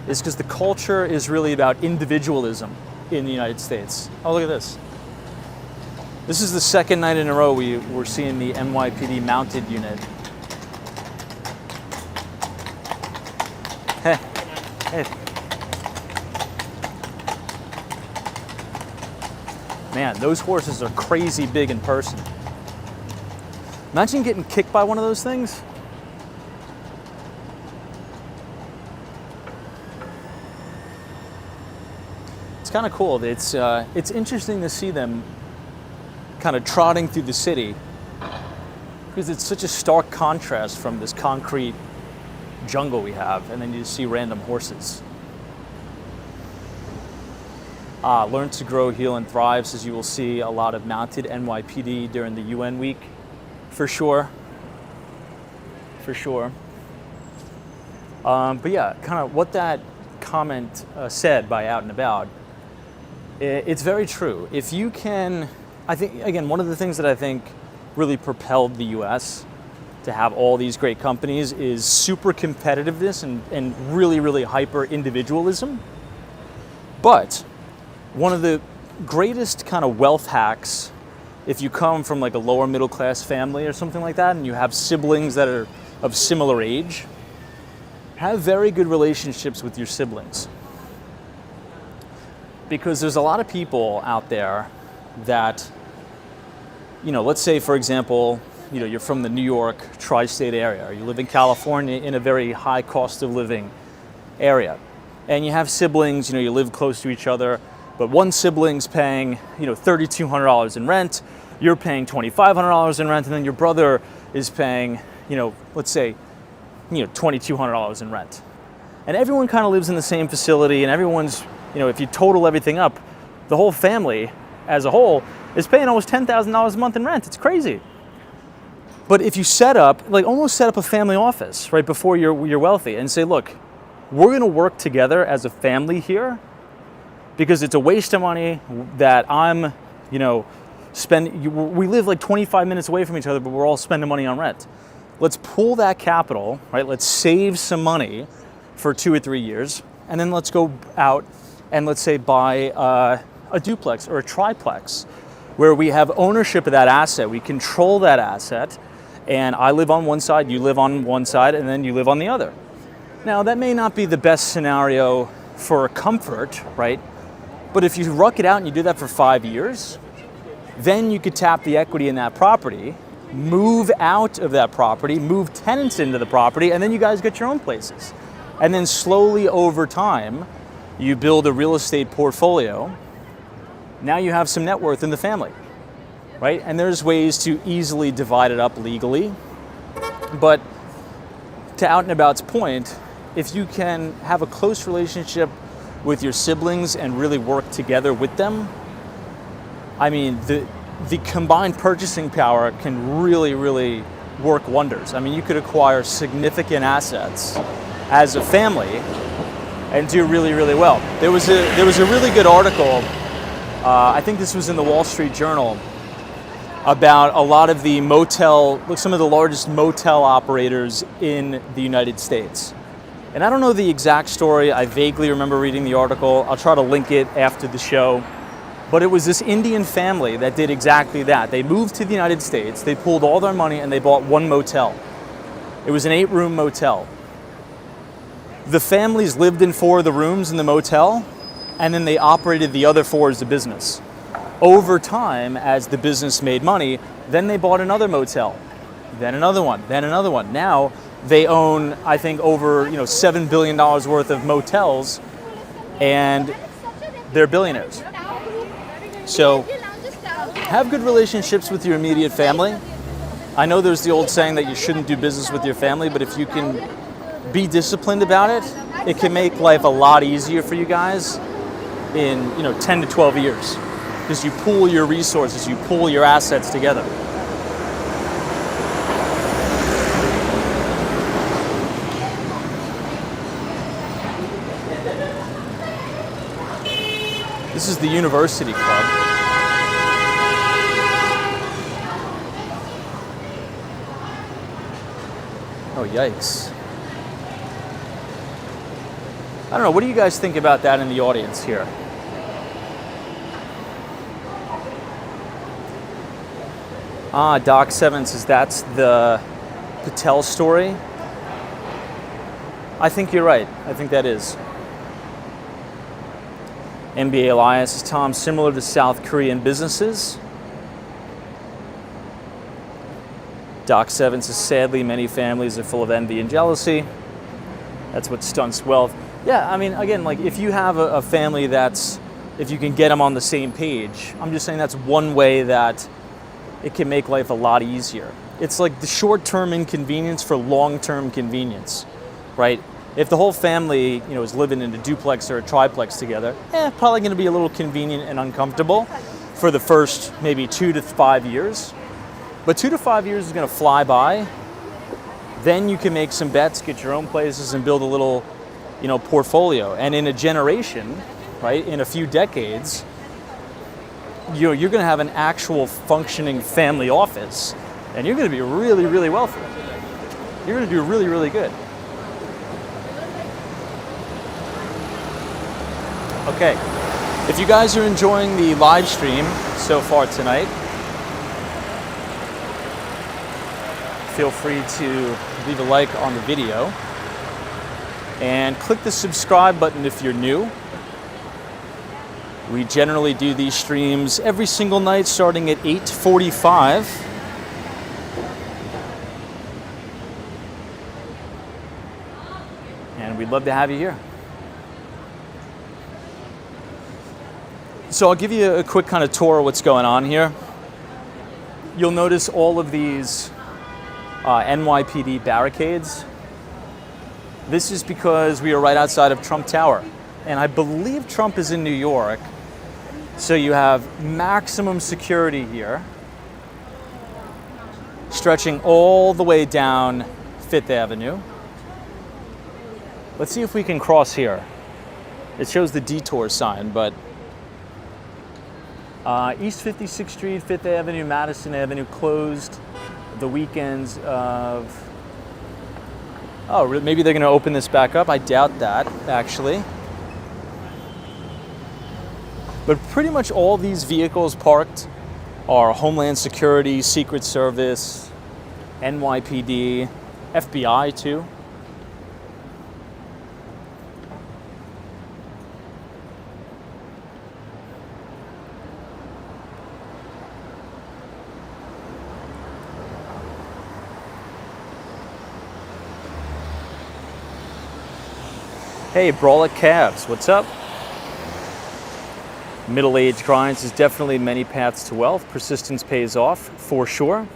is because the culture is really about individualism in the United States. Oh, look at this. This is the second night in a row we're seeing the NYPD mounted unit. Hey, hey. Man, those horses are crazy big in person. Imagine getting kicked by one of those things. It's kind of cool. It's interesting to see them kind of trotting through the city because it's such a stark contrast from this concrete jungle we have, and then you just see random horses. Learn to Grow, Heal, and Thrive says you will see a lot of mounted NYPD during the UN week. For sure. For sure. But yeah, kind of what that comment said by Out and About, it's very true. If you can, I think, again, one of the things that I think really propelled the US to have all these great companies is super competitiveness and really, really hyper individualism. But one of the greatest kind of wealth hacks, if you come from like a lower middle class family or something like that, and you have siblings that are of similar age, have very good relationships with your siblings. Because there's a lot of people out there that, you know, let's say, for example, you know, you're from the New York tri-state area, or you live in California in a very high cost of living area. And you have siblings, you know, you live close to each other, but one sibling's paying, you know, $3,200 in rent, you're paying $2,500 in rent, and then your brother is paying, you know, let's say, you know, $2,200 in rent. And everyone kind of lives in the same facility, and everyone's, you know, if you total everything up, the whole family as a whole is paying almost $10,000 a month in rent. It's crazy. But if you set up, like almost set up a family office right before you're wealthy and say, look, we're going to work together as a family here because it's a waste of money that I'm, you know, we live like 25 minutes away from each other, but we're all spending money on rent. Let's pool that capital, right? Let's save some money for 2 or 3 years, and then let's go out and let's say buy a duplex or a triplex where we have ownership of that asset. We control that asset, and I live on one side, you live on one side, and then you live on the other. Now, that may not be the best scenario for comfort, right? But if you ruck it out and you do that for 5 years, then you could tap the equity in that property, move out of that property, move tenants into the property, and then you guys get your own places. And then slowly over time, you build a real estate portfolio. Now you have some net worth in the family, right? And there's ways to easily divide it up legally. But to Out and About's point, if you can have a close relationship with your siblings and really work together with them, I mean, the combined purchasing power can really, really work wonders. I mean, you could acquire significant assets as a family and do really, really well. There was a really good article, I think this was in the Wall Street Journal, about a lot of the some of the largest motel operators in the United States. And I don't know the exact story, I vaguely remember reading the article. I'll try to link it after the show. But it was this Indian family that did exactly that. They moved to the United States, they pooled all their money, and they bought one motel. It was an 8-room motel. The families lived in 4 of the rooms in the motel, and then they operated the other 4 as a business. Over time, as the business made money, then they bought another motel. then another one, then another one. Now they own, I think, over $7 billion worth of motels, and they're billionaires. So have good relationships with your immediate family. I know there's the old saying that you shouldn't do business with your family, but if you can be disciplined about it, it can make life a lot easier for you guys in 10 to 12 years, because you pool your resources, you pool your assets together. This is the University Club. Oh, yikes. I don't know, what do you guys think about that in the audience here? Doc Seven says that's the Patel story. I think you're right. I think that is. NBA Elias is Tom, similar to South Korean businesses. Doc Seven says, sadly, many families are full of envy and jealousy. That's what stunts wealth. Yeah, I mean, again, like if you have a family if you can get them on the same page, I'm just saying that's one way that it can make life a lot easier. It's like the short-term inconvenience for long-term convenience, right? If the whole family, is living in a duplex or a triplex together, probably going to be a little convenient and uncomfortable for the first maybe 2 to 5 years. But 2 to 5 years is going to fly by. Then you can make some bets, get your own places, and build a little, portfolio. And in a generation, right, in a few decades, you're going to have an actual functioning family office, and you're going to be really, really wealthy. You're going to do really, really good. Okay, if you guys are enjoying the live stream so far tonight, feel free to leave a like on the video and click the subscribe button if you're new. We generally do these streams every single night starting at 8:45. And we'd love to have you here. So I'll give you a quick kind of tour of what's going on here. You'll notice all of these NYPD barricades. This is because we are right outside of Trump Tower. And I believe Trump is in New York. So you have maximum security here, stretching all the way down Fifth Avenue. Let's see if we can cross here. It shows the detour sign, but East 56th Street, Fifth Avenue, Madison Avenue closed the weekends of... Oh, maybe they're going to open this back up. I doubt that, actually. But pretty much all these vehicles parked are Homeland Security, Secret Service, NYPD, FBI too. Hey, Brawlic Cavs, what's up? Middle-aged grinds is definitely many paths to wealth. Persistence pays off, for sure.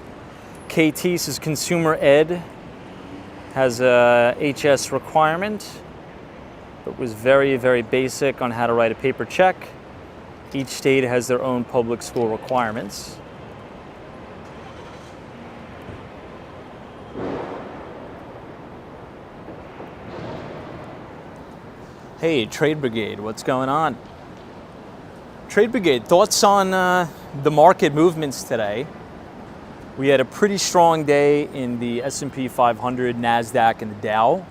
KT says consumer ed has a HS requirement, but was very, very basic on how to write a paper check. Each state has their own public school requirements. Hey, Trade Brigade, what's going on? Trade Brigade, thoughts on the market movements today? We had a pretty strong day in the S&P 500, NASDAQ, and the Dow.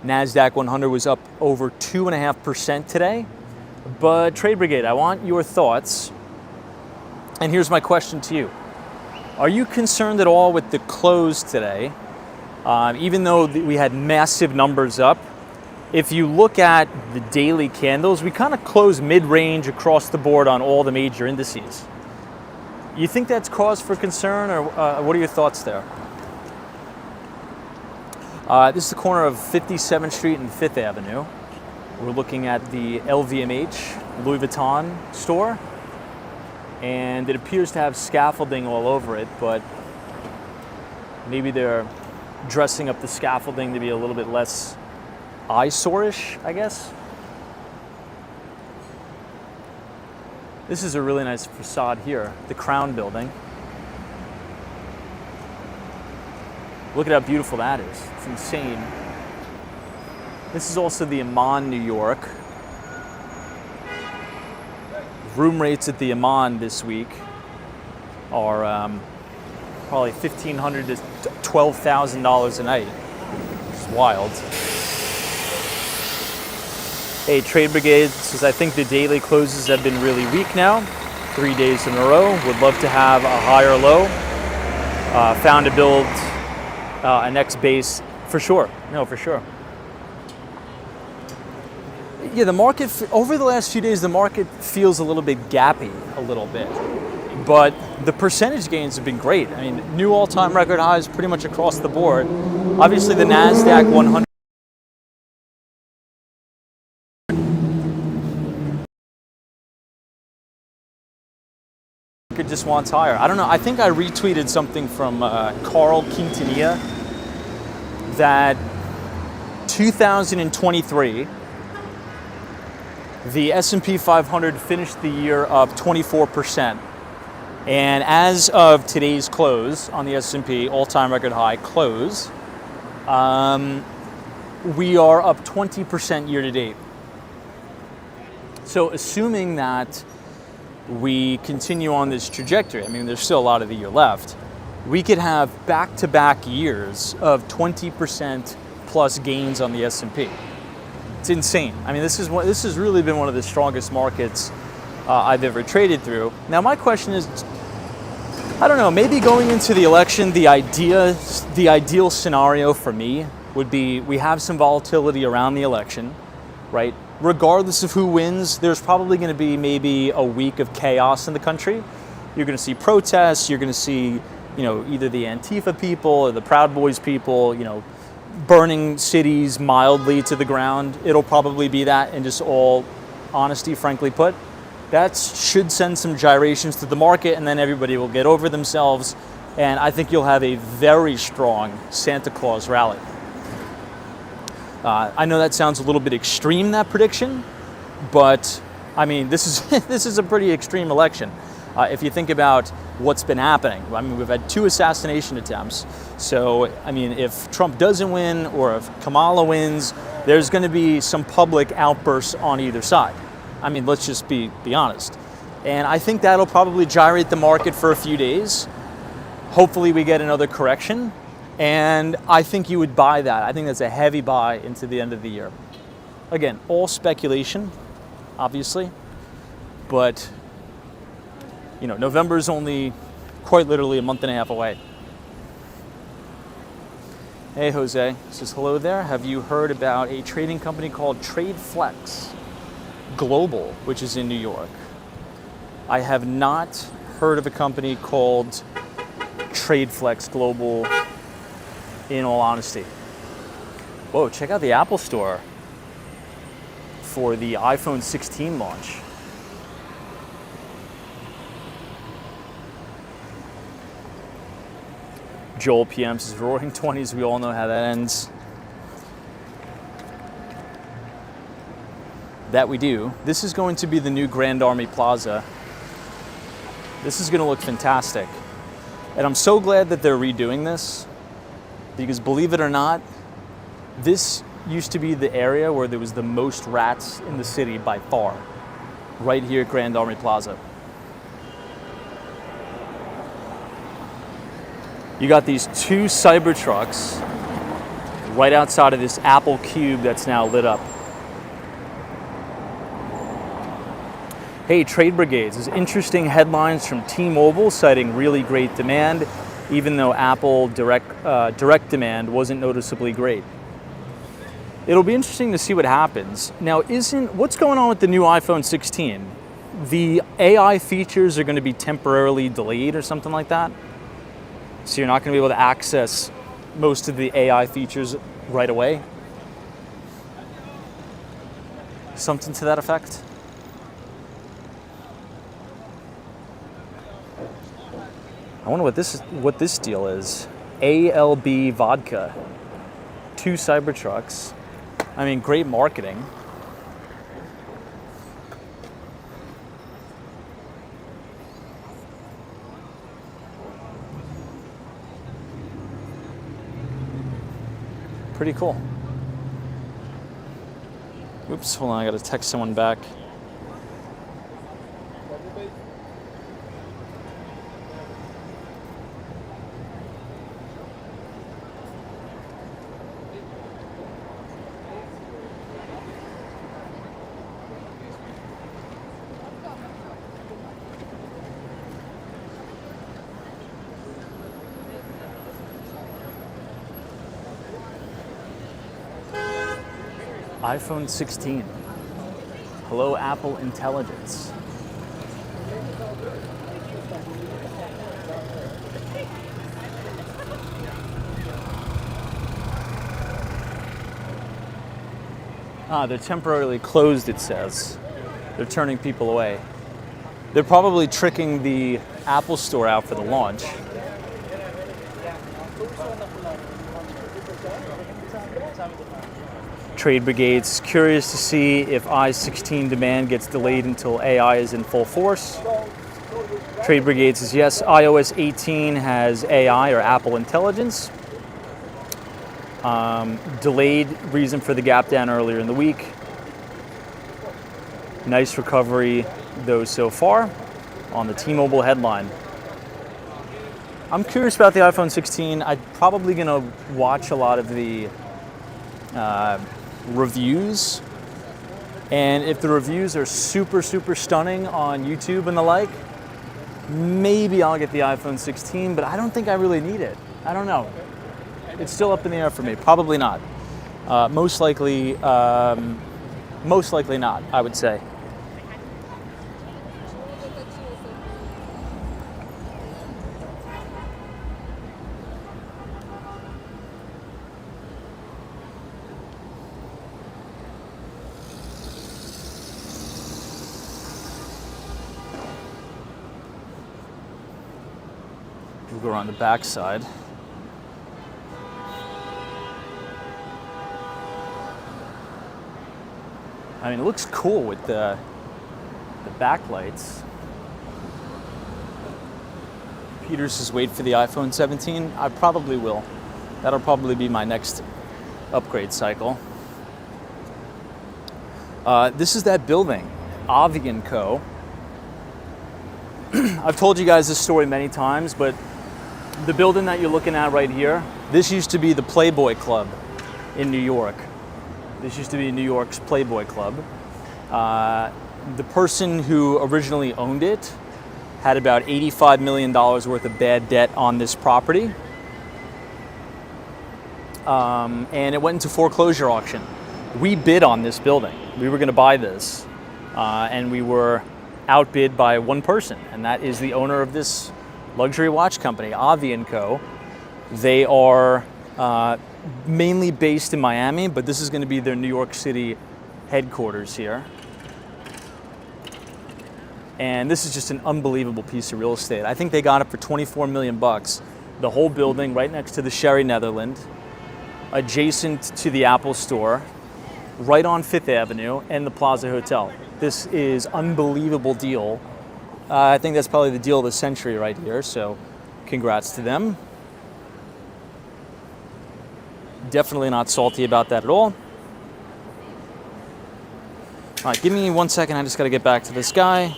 NASDAQ 100 was up over 2.5% today. But Trade Brigade, I want your thoughts. And here's my question to you. Are you concerned at all with the close today? Even though we had massive numbers up, if you look at the daily candles, we kind of close mid-range across the board on all the major indices. You think that's cause for concern, or what are your thoughts there? This is the corner of 57th Street and 5th Avenue. We're looking at the LVMH, Louis Vuitton store, and it appears to have scaffolding all over it, but maybe they're dressing up the scaffolding to be a little bit less eyesore-ish, I guess. This is a really nice facade here, the Crown Building. Look at how beautiful that is. It's insane. This is also the Amman, New York. Room rates at the Amman this week are probably $1,500 to $12,000 a night. It's wild. Hey, Trade Brigade says, I think the daily closes have been really weak now. 3 days in a row. Would love to have a higher low. Found to build a next base for sure. No, for sure. Yeah, the market, over the last few days, the market feels a little bit gappy, a little bit. But the percentage gains have been great. I mean, new all-time record highs pretty much across the board. Obviously, the NASDAQ 100 just wants higher. I don't know. I think I retweeted something from Carl Quintanilla that 2023, the S&P 500 finished the year up 24%. And as of today's close on the S&P, all-time record high close, we are up 20% year to date. So assuming that we continue on this trajectory, I mean, there's still a lot of the year left, we could have back-to-back years of 20% plus gains on the S&P. It's insane. I mean, this has really been one of the strongest markets I've ever traded through. Now, my question is, I don't know, maybe going into the election, the ideal scenario for me would be we have some volatility around the election, right? Regardless of who wins, there's probably going to be maybe a week of chaos in the country. You're going to see protests. You're going to see, either the Antifa people or the Proud Boys people, burning cities mildly to the ground. It'll probably be that, in just all honesty, frankly put. That should send some gyrations to the market, and then everybody will get over themselves. And I think you'll have a very strong Santa Claus rally. I know that sounds a little bit extreme, that prediction, but I mean, this is a pretty extreme election. If you think about what's been happening, I mean, we've had 2 assassination attempts. So, I mean, if Trump doesn't win or if Kamala wins, there's going to be some public outbursts on either side. I mean, let's just be honest. And I think that'll probably gyrate the market for a few days. Hopefully we get another correction. And I think you would buy that. I think that's a heavy buy into the end of the year. Again, all speculation, obviously. But, November is only quite literally a month and a half away. Hey, Jose says, hello there. Have you heard about a trading company called TradeFlex Global, which is in New York? I have not heard of a company called TradeFlex Global, in all honesty. Whoa, check out the Apple Store for the iPhone 16 launch. Joel PM says, roaring 20s, we all know how that ends. That we do. This is going to be the new Grand Army Plaza. This is going to look fantastic. And I'm so glad that they're redoing this, because believe it or not, this used to be the area where there was the most rats in the city by far, right here at Grand Army Plaza. You got these 2 Cybertrucks right outside of this Apple Cube that's now lit up. Hey, Trade Brigades, there's interesting headlines from T-Mobile citing really great demand, even though Apple direct demand wasn't noticeably great. It'll be interesting to see what happens. Now, what's going on with the new iPhone 16? the AI features are going to be temporarily delayed or something like that. So you're not going to be able to access most of the AI features right away. Something to that effect. I wonder what this deal is. ALB vodka, 2 Cybertrucks. I mean, great marketing. Pretty cool. Oops, hold on, I gotta text someone back. iPhone 16. Hello, Apple Intelligence. They're temporarily closed, it says. They're turning people away. They're probably tricking the Apple Store out for the launch. Trade Brigades curious to see if i16 demand gets delayed until AI is in full force. Trade Brigade says yes, iOS 18 has AI or Apple Intelligence. Delayed reason for the gap down earlier in the week. Nice recovery though so far on the T-Mobile headline. I'm curious about the iPhone 16. I'm probably gonna watch a lot of the reviews, and if the reviews are super stunning on YouTube and the like, maybe I'll get the iPhone 16, but I don't think I really need it. I don't know. It's still up in the air for me. Probably not. Most likely not, I would say. We'll go around the back side. I mean, it looks cool with the backlights. Peter says wait for the iPhone 17. I probably will. That'll probably be my next upgrade cycle. This is that building, Avi & Co. I've told you guys this story many times, but the building that you're looking at right here, this used to be the Playboy Club in New York. This used to be New York's Playboy Club. The person who originally owned it had about $85 million worth of bad debt on this property. And it went into foreclosure auction. We bid on this building. We were gonna buy this, and we were outbid by one person, and that is the owner of this luxury watch company, Avi & Co. They are mainly based in Miami, but this is going to be their New York City headquarters here. And this is just an unbelievable piece of real estate. I think they got it for 24 million bucks. The whole building right next to the Sherry Netherland, adjacent to the Apple Store, right on 5th Avenue and the Plaza Hotel. This is unbelievable deal. I think that's probably the deal of the century right here, so congrats to them. Definitely not salty about that at all. All right, give me 1 second. I just got to get back to this guy.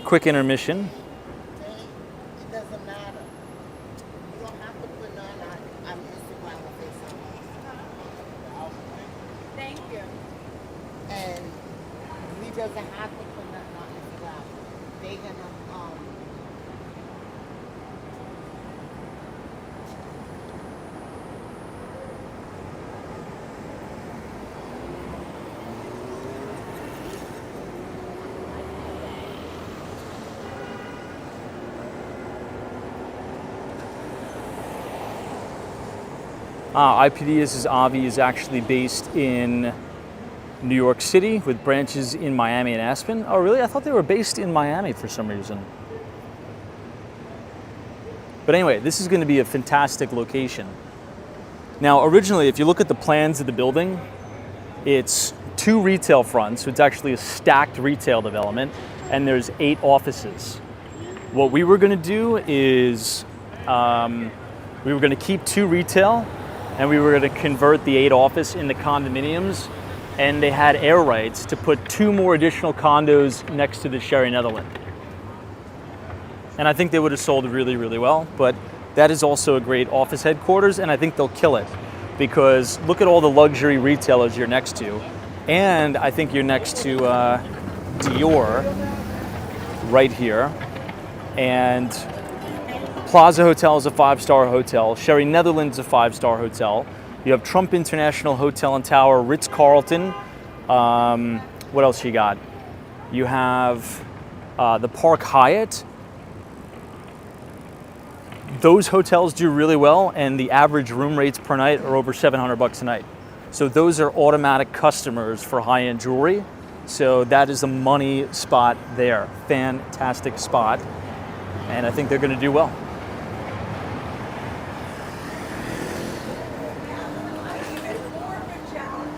Quick intermission. It doesn't matter. You don't have to put none on. I'm just going to say something. Thank you. And he doesn't have to put nothing on his lap. They're gonna IPDS's Avi is actually based in New York City with branches in Miami and Aspen. Oh, really? I thought they were based in Miami for some reason. But anyway, this is going to be a fantastic location. Now, originally, if you look at the plans of the building, it's 2 retail fronts, so it's actually a stacked retail development, and there's 8 offices. What we were going to do is we were going to keep 2 retail, and we were going to convert the 8 office into condominiums, and they had air rights to put 2 more additional condos next to the Sherry Netherland. And I think they would have sold really, really well, but that is also a great office headquarters, and I think they'll kill it because look at all the luxury retailers you're next to. And I think you're next to Dior right here. And Plaza Hotel is a 5-star hotel. Sherry Netherlands is a 5-star hotel. You have Trump International Hotel and Tower, Ritz-Carlton. What else you got? You have the Park Hyatt. Those hotels do really well, and the average room rates per night are over $700 a night. So those are automatic customers for high-end jewelry. So that is a money spot there. Fantastic spot. And I think they're going to do well.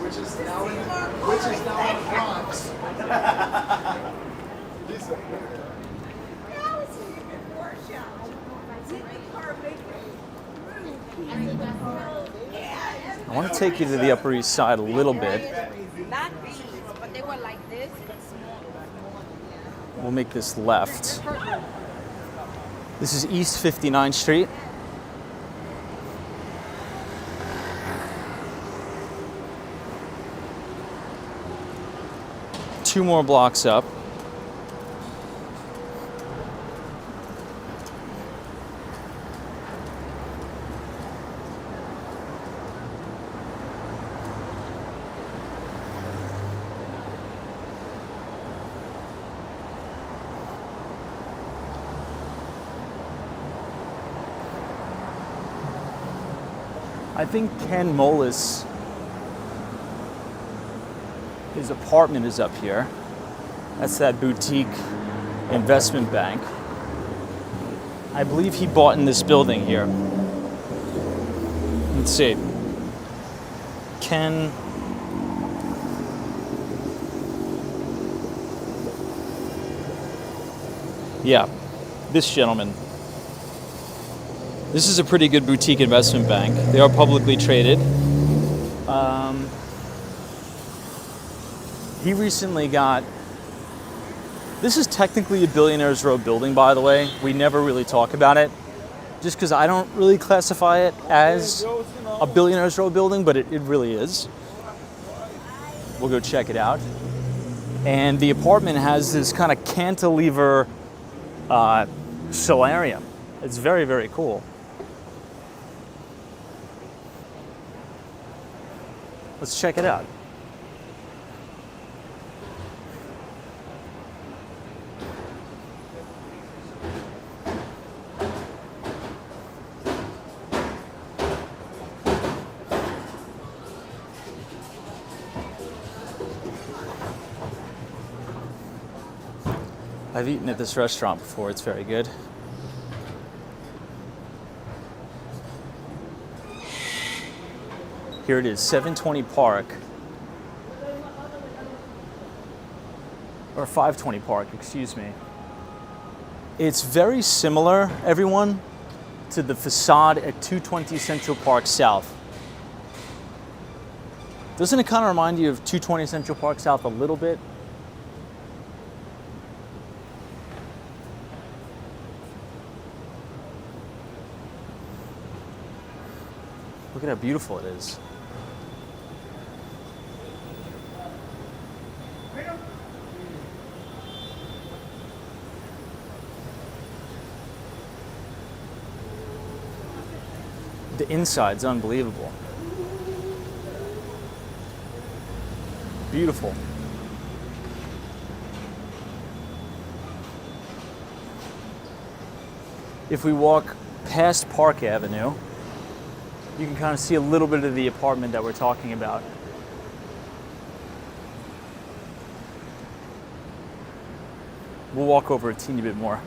Which is now in the Bronx. I want to take you to the Upper East Side a little bit. Not these, but they were like this. We'll make this left. This is East 59th Street. Two more blocks up. I think Ken Molis, his apartment is up here. That's that boutique investment bank. I believe he bought in this building here. Let's see. Ken. Yeah, this gentleman. This is a pretty good boutique investment bank. They are publicly traded. He recently got, this is technically a Billionaires Row building, by the way. We never really talk about it, just because I don't really classify it as a Billionaires Row building, but it really is. We'll go check it out. And the apartment has this kind of cantilever solarium. It's very, very cool. Let's check it out. I've eaten at this restaurant before. It's very good. Here it is, 720 Park, or 520 Park, excuse me. It's very similar, everyone, to the facade at 220 Central Park South. Doesn't it kind of remind you of 220 Central Park South a little bit? Look at how beautiful it is. The inside's unbelievable. Beautiful. If we walk past Park Avenue, you can kind of see a little bit of the apartment that we're talking about. We'll walk over a teeny bit more.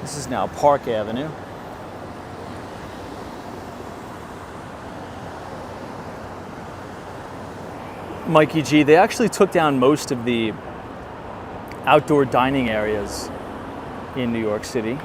This is now Park Avenue. Mikey G, they actually took down most of the outdoor dining areas in New York City.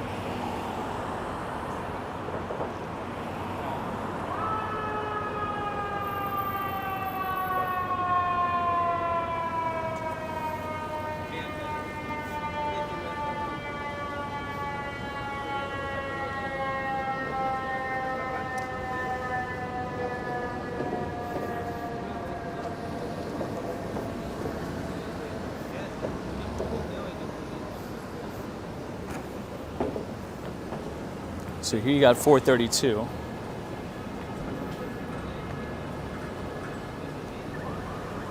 So here you got 432.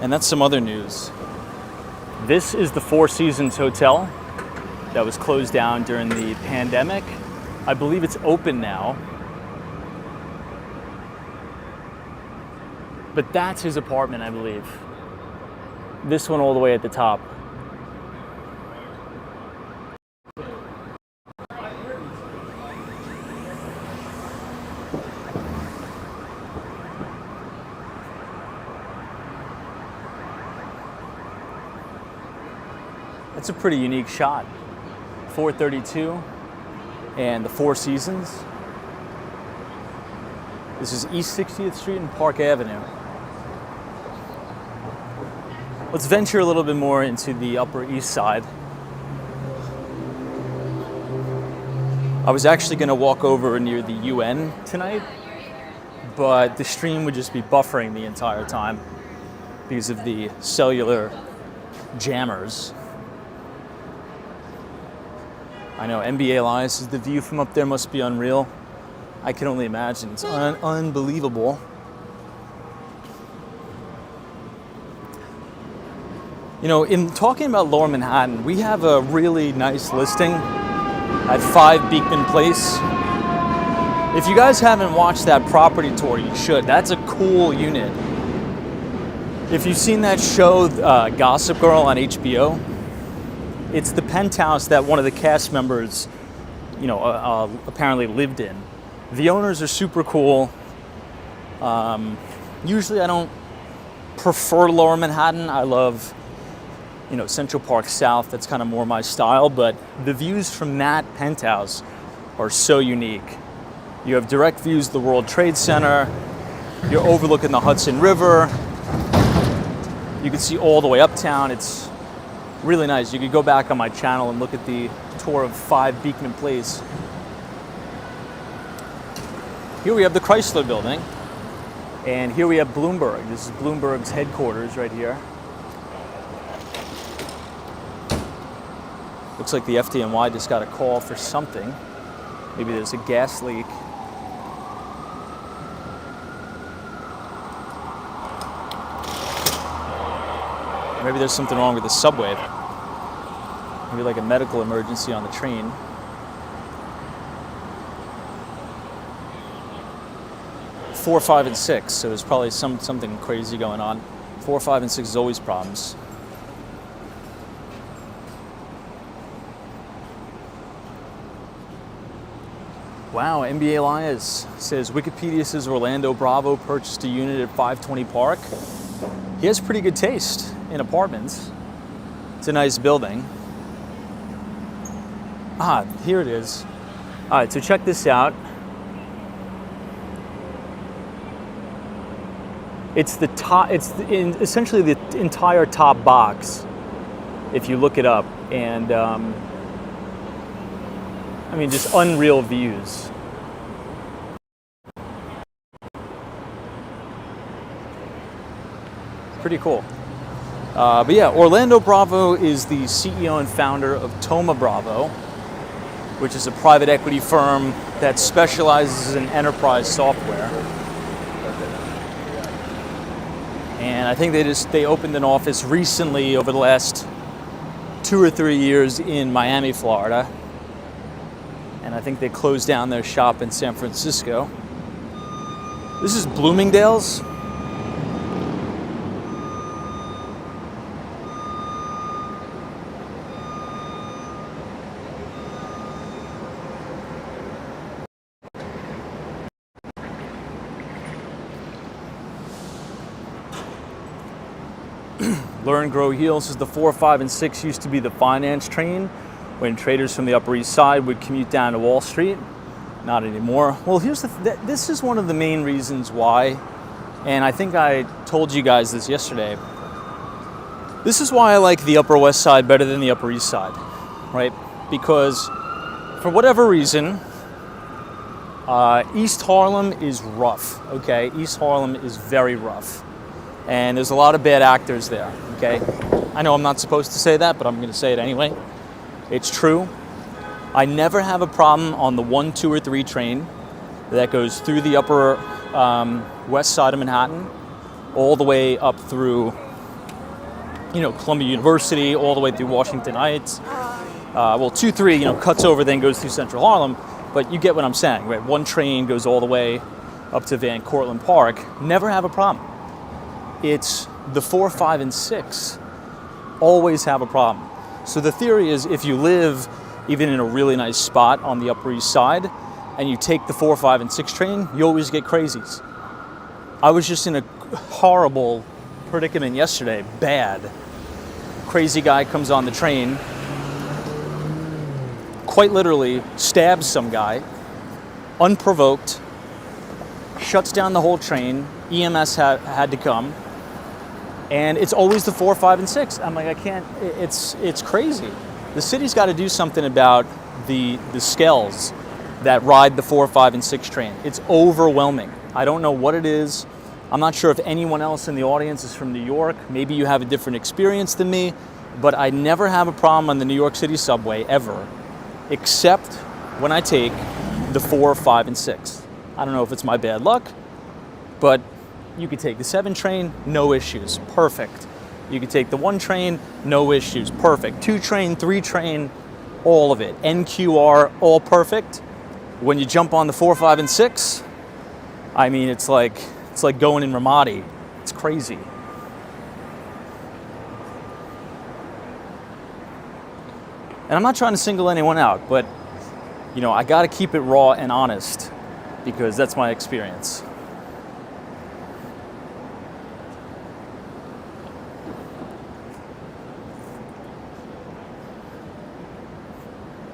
And that's some other news. This is the Four Seasons Hotel that was closed down during the pandemic. I believe it's open now. But that's his apartment, I believe. This one all the way at the top. It's a pretty unique shot. 432 and the Four Seasons. This is East 60th Street and Park Avenue. Let's venture a little bit more into the Upper East Side. I was actually going to walk over near the UN tonight, but the stream would just be buffering the entire time because of the cellular jammers. I know NBA Live says the view from up there must be unreal. I can only imagine. It's unbelievable. You know, in talking about Lower Manhattan, we have a really nice listing at 5 Beekman Place. If you guys haven't watched that property tour, you should. That's a cool unit. If you've seen that show, Gossip Girl on HBO, it's the penthouse that one of the cast members, apparently lived in. The owners are super cool. Usually I don't prefer Lower Manhattan. I love, Central Park South. That's kind of more my style, but the views from that penthouse are so unique. You have direct views of the World Trade Center. You're overlooking the Hudson River. You can see all the way uptown. It's really nice. You could go back on my channel and look at the tour of 5 Beekman Place. Here we have the Chrysler Building, and here we have Bloomberg. This is Bloomberg's headquarters right here. Looks like the FDNY just got a call for something. Maybe there's a gas leak. Maybe there's something wrong with the subway. Maybe like a medical emergency on the train. Four, 5, and 6. So there's probably something crazy going on. 4, 5, and 6 is always problems. Wow, NBA Lias says Wikipedia says Orlando Bravo purchased a unit at 520 Park. He has pretty good taste in apartments. It's a nice building. Ah, here it is. All right, so check this out. It's the top. It's essentially the entire top box, if you look it up, and I mean, just unreal views. Pretty cool. But yeah, Orlando Bravo is the CEO and founder of Thoma Bravo, which is a private equity firm that specializes in enterprise software. And I think they opened an office recently over the last 2 or 3 years in Miami, Florida. And I think they closed down their shop in San Francisco. This is Bloomingdale's. Learn, grow, heal. This is the 4, 5, and 6 used to be the finance train when traders from the Upper East Side would commute down to Wall Street. Not anymore. Well, this is one of the main reasons why, and I think I told you guys this yesterday. This is why I like the Upper West Side better than the Upper East Side, right? Because for whatever reason, East Harlem is rough, okay? East Harlem is very rough. And there's a lot of bad actors there, okay? I know I'm not supposed to say that, but I'm gonna say it anyway. It's true. I never have a problem on the 1, 2, or 3 train that goes through the Upper West Side of Manhattan, all the way up through, Columbia University, all the way through Washington Heights. 2, 3, cuts over, then goes through Central Harlem, but you get what I'm saying, right? One train goes all the way up to Van Cortlandt Park. Never have a problem. It's the 4, 5, and 6 always have a problem. So the theory is if you live even in a really nice spot on the Upper East Side and you take the 4, 5, and 6 train, you always get crazies. I was just in a horrible predicament yesterday, bad. Crazy guy comes on the train, quite literally stabs some guy, unprovoked, shuts down the whole train. EMS had to come. And it's always the 4, 5, and 6. I'm like, I can't, it's crazy. The city's got to do something about the skells that ride the 4, 5, and 6 train. It's overwhelming. I don't know what it is. I'm not sure if anyone else in the audience is from New York. Maybe you have a different experience than me, but I never have a problem on the New York City subway, ever, except when I take the 4, 5, and 6. I don't know if it's my bad luck, but you could take the 7 train, no issues, perfect. You could take the 1 train, no issues, perfect. 2 train, 3 train, all of it. NQR, all perfect. When you jump on the 4, 5, and 6, I mean, it's like going in Ramadi. It's crazy. And I'm not trying to single anyone out, but I got to keep it raw and honest because that's my experience.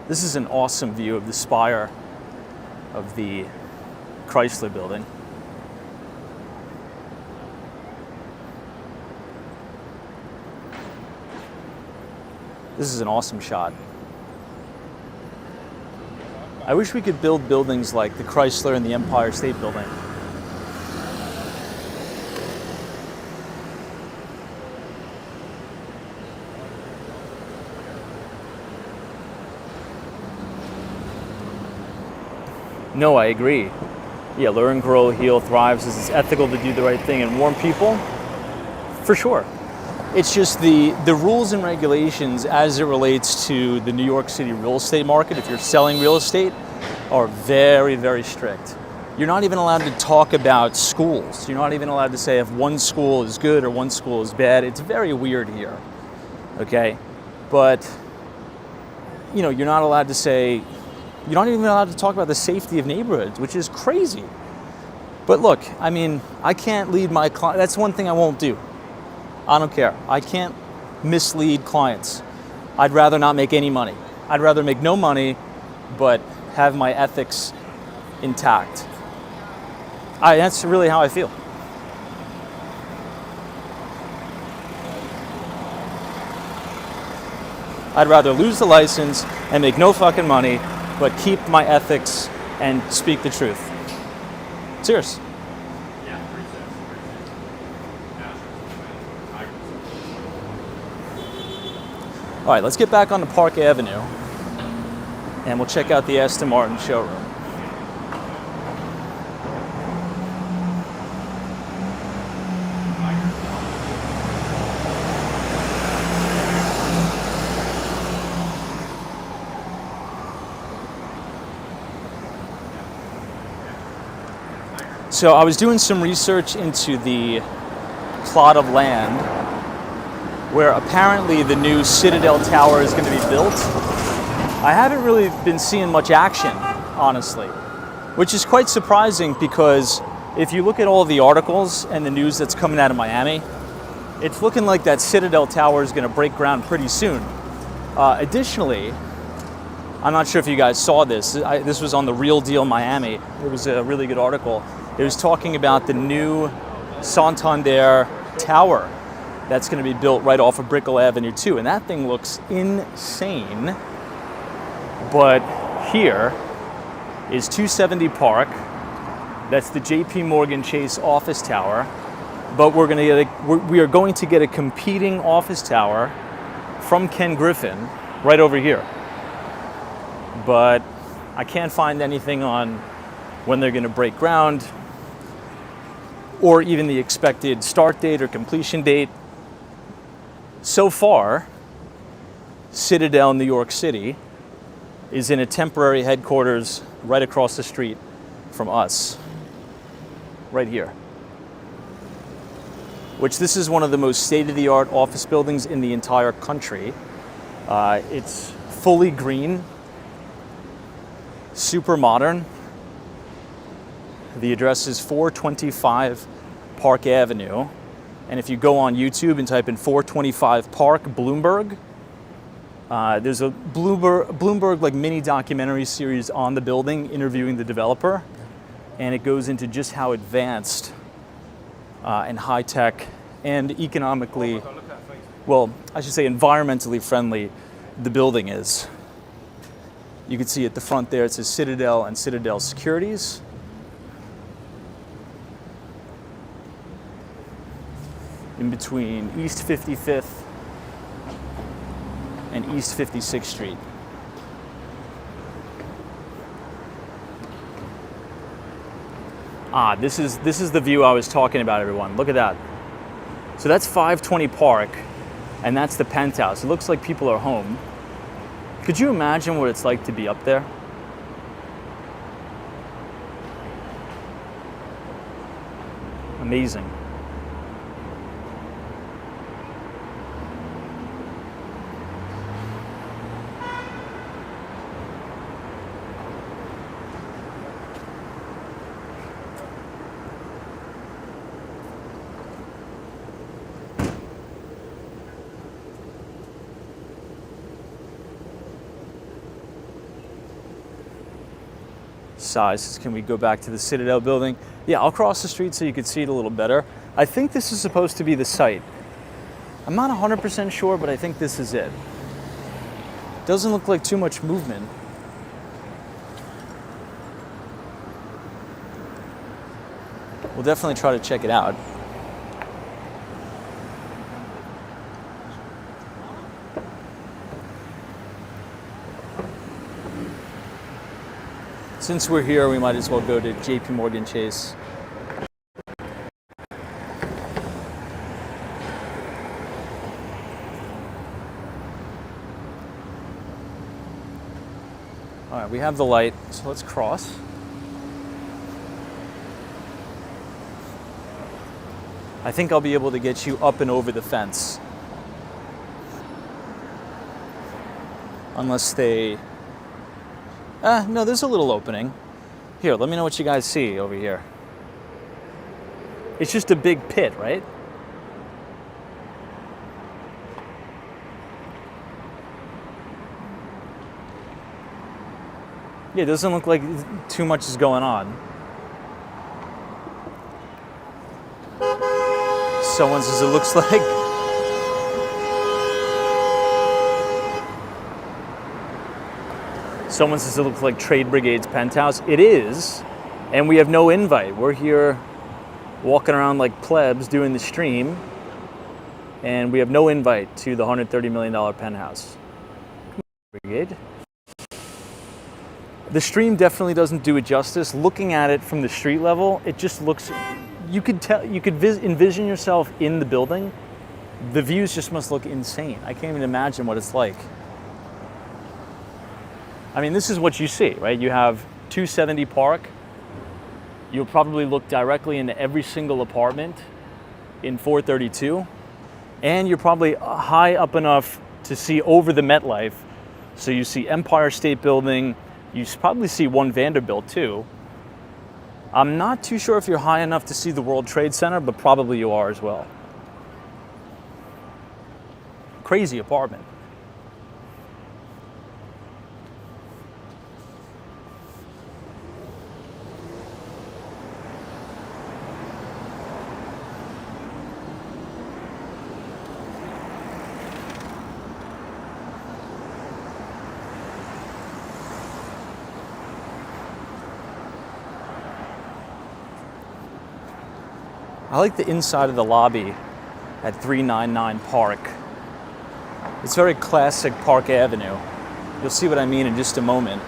This is an awesome view of the spire of the Chrysler building. This is an awesome shot. I wish we could build buildings like the Chrysler and the Empire State Building. No, I agree. Yeah, learn, grow, heal, thrives. It's ethical to do the right thing and warn people. For sure. It's just the rules and regulations as it relates to the New York City real estate market, if you're selling real estate, are very, very strict. You're not even allowed to talk about schools. You're not even allowed to say if one school is good or one school is bad. It's very weird here, okay? But, you're not allowed to say, you're not even allowed to talk about the safety of neighborhoods, which is crazy. But look, I mean, I can't lead my client. That's one thing I won't do. I don't care. I can't mislead clients. I'd rather not make any money. I'd rather make no money, but have my ethics intact. That's really how I feel. I'd rather lose the license and make no fucking money, but keep my ethics and speak the truth. Serious. All right, let's get back onto Park Avenue and we'll check out the Aston Martin showroom. So I was doing some research into the plot of land where apparently the new Citadel Tower is going to be built. I haven't really been seeing much action, honestly, which is quite surprising because if you look at all the articles and the news that's coming out of Miami, it's looking like that Citadel Tower is going to break ground pretty soon. Additionally, I'm not sure if you guys saw this. This was on the Real Deal Miami. It was a really good article. It was talking about the new Santander Tower that's going to be built right off of Brickell Avenue 2. And that thing looks insane. But here is 270 Park. That's the JP Morgan Chase office tower. But we are going to get a competing office tower from Ken Griffin right over here. But I can't find anything on when they're going to break ground or even the expected start date or completion date. So far, Citadel, New York City is in a temporary headquarters right across the street from us, right here. Which this is one of the most state-of-the-art office buildings in the entire country. It's fully green, super modern. The address is 425 Park Avenue. And if you go on YouTube and type in 425 Park Bloomberg, there's a Bloomberg like mini documentary series on the building interviewing the developer. And it goes into just how advanced and high tech and economically, well, I should say environmentally friendly the building is. You can see at the front there, it says Citadel and Citadel Securities. In between East 55th and East 56th Street. This is the view I was talking about, everyone. Look at that. So that's 520 Park, and that's the penthouse. It looks like people are home. Could you imagine what it's like to be up there? Amazing. Size. Can we go back to the Citadel building? Yeah, I'll cross the street so you can see it a little better. I think this is supposed to be the site. I'm not 100% sure, but I think this is it. Doesn't look like too much movement. We'll definitely try to check it out. Since we're here, we might as well go to JP Morgan Chase. All right, we have the light, so let's cross. I think I'll be able to get you up and over the fence. Unless they... no, there's a little opening. Here, let me know what you guys see over here. It's just a big pit, right? Yeah, it doesn't look like too much is going on. Someone says it looks like... Someone says it looks like Trade Brigade's penthouse. It is, and we have no invite. We're here walking around like plebs doing the stream, and we have no invite to the $130 million penthouse. Brigade. The stream definitely doesn't do it justice. Looking at it from the street level, it just looks, you could envision yourself in the building. The views just must look insane. I can't even imagine what it's like. I mean, this is what you see, right? You have 270 Park. You'll probably look directly into every single apartment in 432. And you're probably high up enough to see over the MetLife. So you see Empire State Building. You probably see One Vanderbilt too. I'm not too sure if you're high enough to see the World Trade Center, but probably you are as well. Crazy apartment. I like the inside of the lobby at 399 Park. It's very classic Park Avenue. You'll see what I mean in just a moment.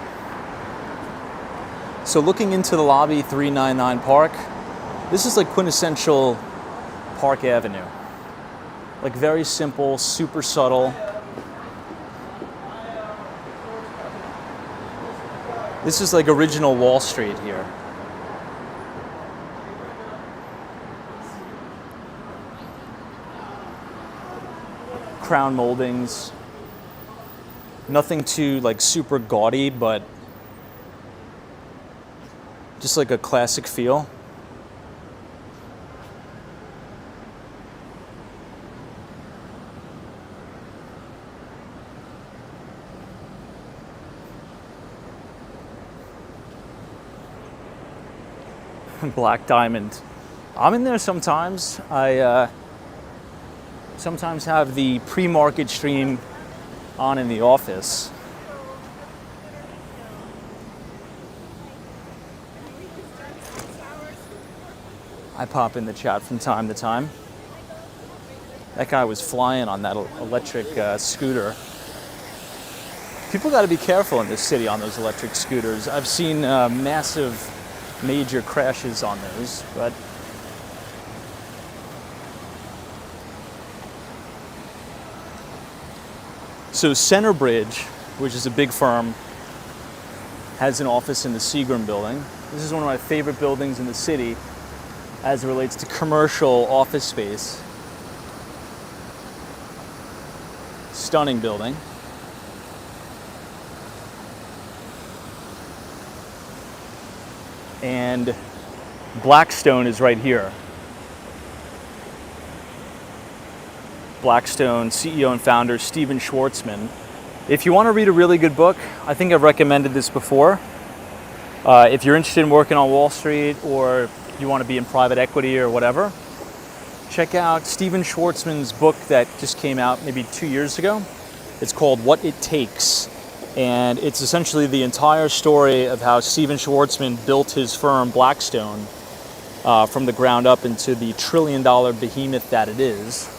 So looking into the lobby, 399 Park, this is like quintessential Park Avenue. Like very simple, super subtle. This is like original Wall Street here. Crown moldings, nothing too like super gaudy, but just like a classic feel. Black Diamond. I'm in there sometimes. I sometimes have the pre-market stream on in the office. I pop in the chat from time to time. That guy was flying on that electric scooter. People got to be careful in this city on those electric scooters. I've seen massive, major crashes on those, but so Centerbridge, which is a big firm, has an office in the Seagram building. This is one of my favorite buildings in the city as it relates to commercial office space. Stunning building. And Blackstone is right here. Blackstone CEO and founder Stephen Schwartzman. If you want to read a really good book, I think I've recommended this before. If you're interested in working on Wall Street or you want to be in private equity or whatever, check out Stephen Schwartzman's book that just came out maybe 2 years ago. It's called What It Takes. And it's essentially the entire story of how Stephen Schwartzman built his firm Blackstone from the ground up into the trillion-dollar behemoth that it is.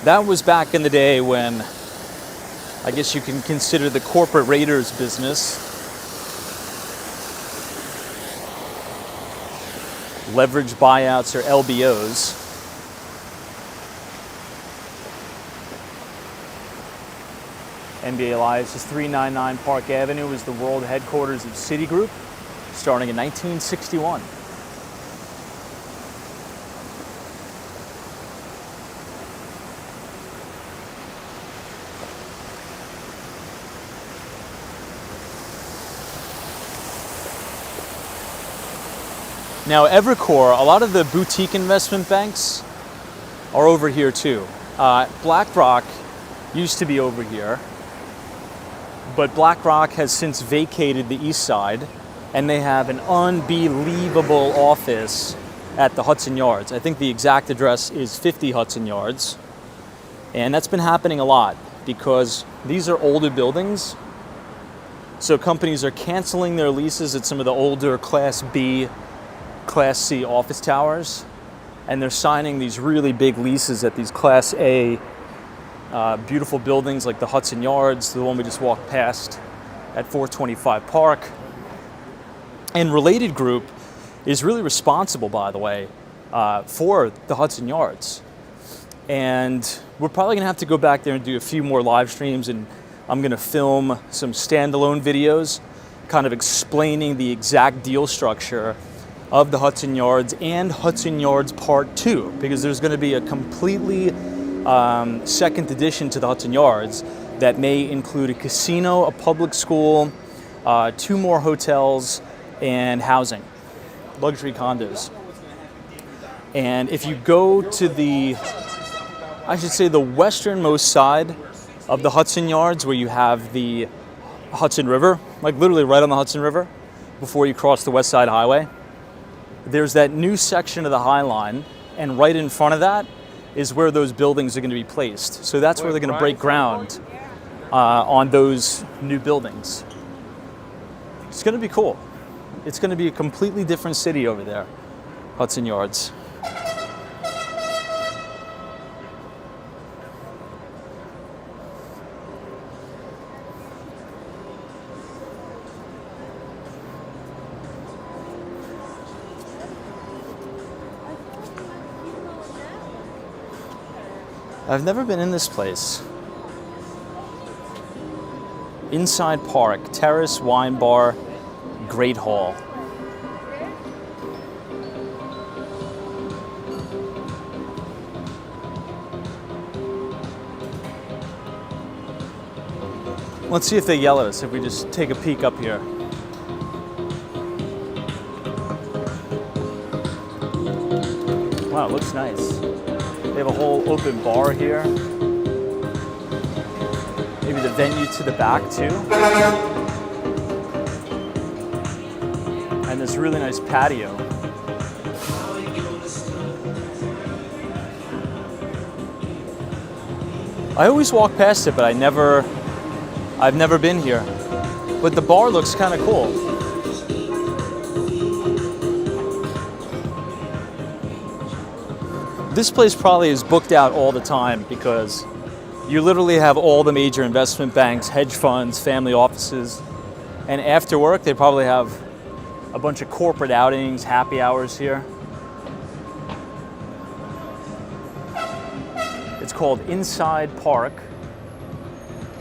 That was back in the day when I guess you can consider the corporate raiders business, leverage buyouts or LBOs. NBA Live's 399 Park Avenue was the world headquarters of Citigroup, starting in 1961. Now Evercore, a lot of the boutique investment banks are over here too. BlackRock used to be over here, but BlackRock has since vacated the east side and they have an unbelievable office at the Hudson Yards. I think the exact address is 50 Hudson Yards. And that's been happening a lot because these are older buildings. So companies are canceling their leases at some of the older Class B Class C office towers, and they're signing these really big leases at these Class A beautiful buildings like the Hudson Yards, the one we just walked past at 425 Park. And Related Group is really responsible, by the way, for the Hudson Yards. And we're probably gonna have to go back there and do a few more live streams, and I'm gonna film some standalone videos kind of explaining the exact deal structure of the Hudson Yards and Hudson Yards Part 2, because there's gonna be a completely second addition to the Hudson Yards that may include a casino, a public school, 2 more hotels, and housing, luxury condos. And if you go to the, I should say, the westernmost side of the Hudson Yards, where you have the Hudson River, like literally right on the Hudson River, before you cross the West Side Highway, there's that new section of the High Line, and right in front of that is where those buildings are going to be placed. So that's where they're going to break ground on those new buildings. It's going to be cool. It's going to be a completely different city over there, Hudson Yards. I've never been in this place. Inside Park, Terrace, Wine Bar, Great Hall. Let's see if they yell at us if we just take a peek up here. Wow, it looks nice. They have a whole open bar here. Maybe the venue to the back too. And this really nice patio. I always walk past it, but I've never been here. But the bar looks kind of cool. This place probably is booked out all the time because you literally have all the major investment banks, hedge funds, family offices, and after work they probably have a bunch of corporate outings, happy hours here. It's called Inside Park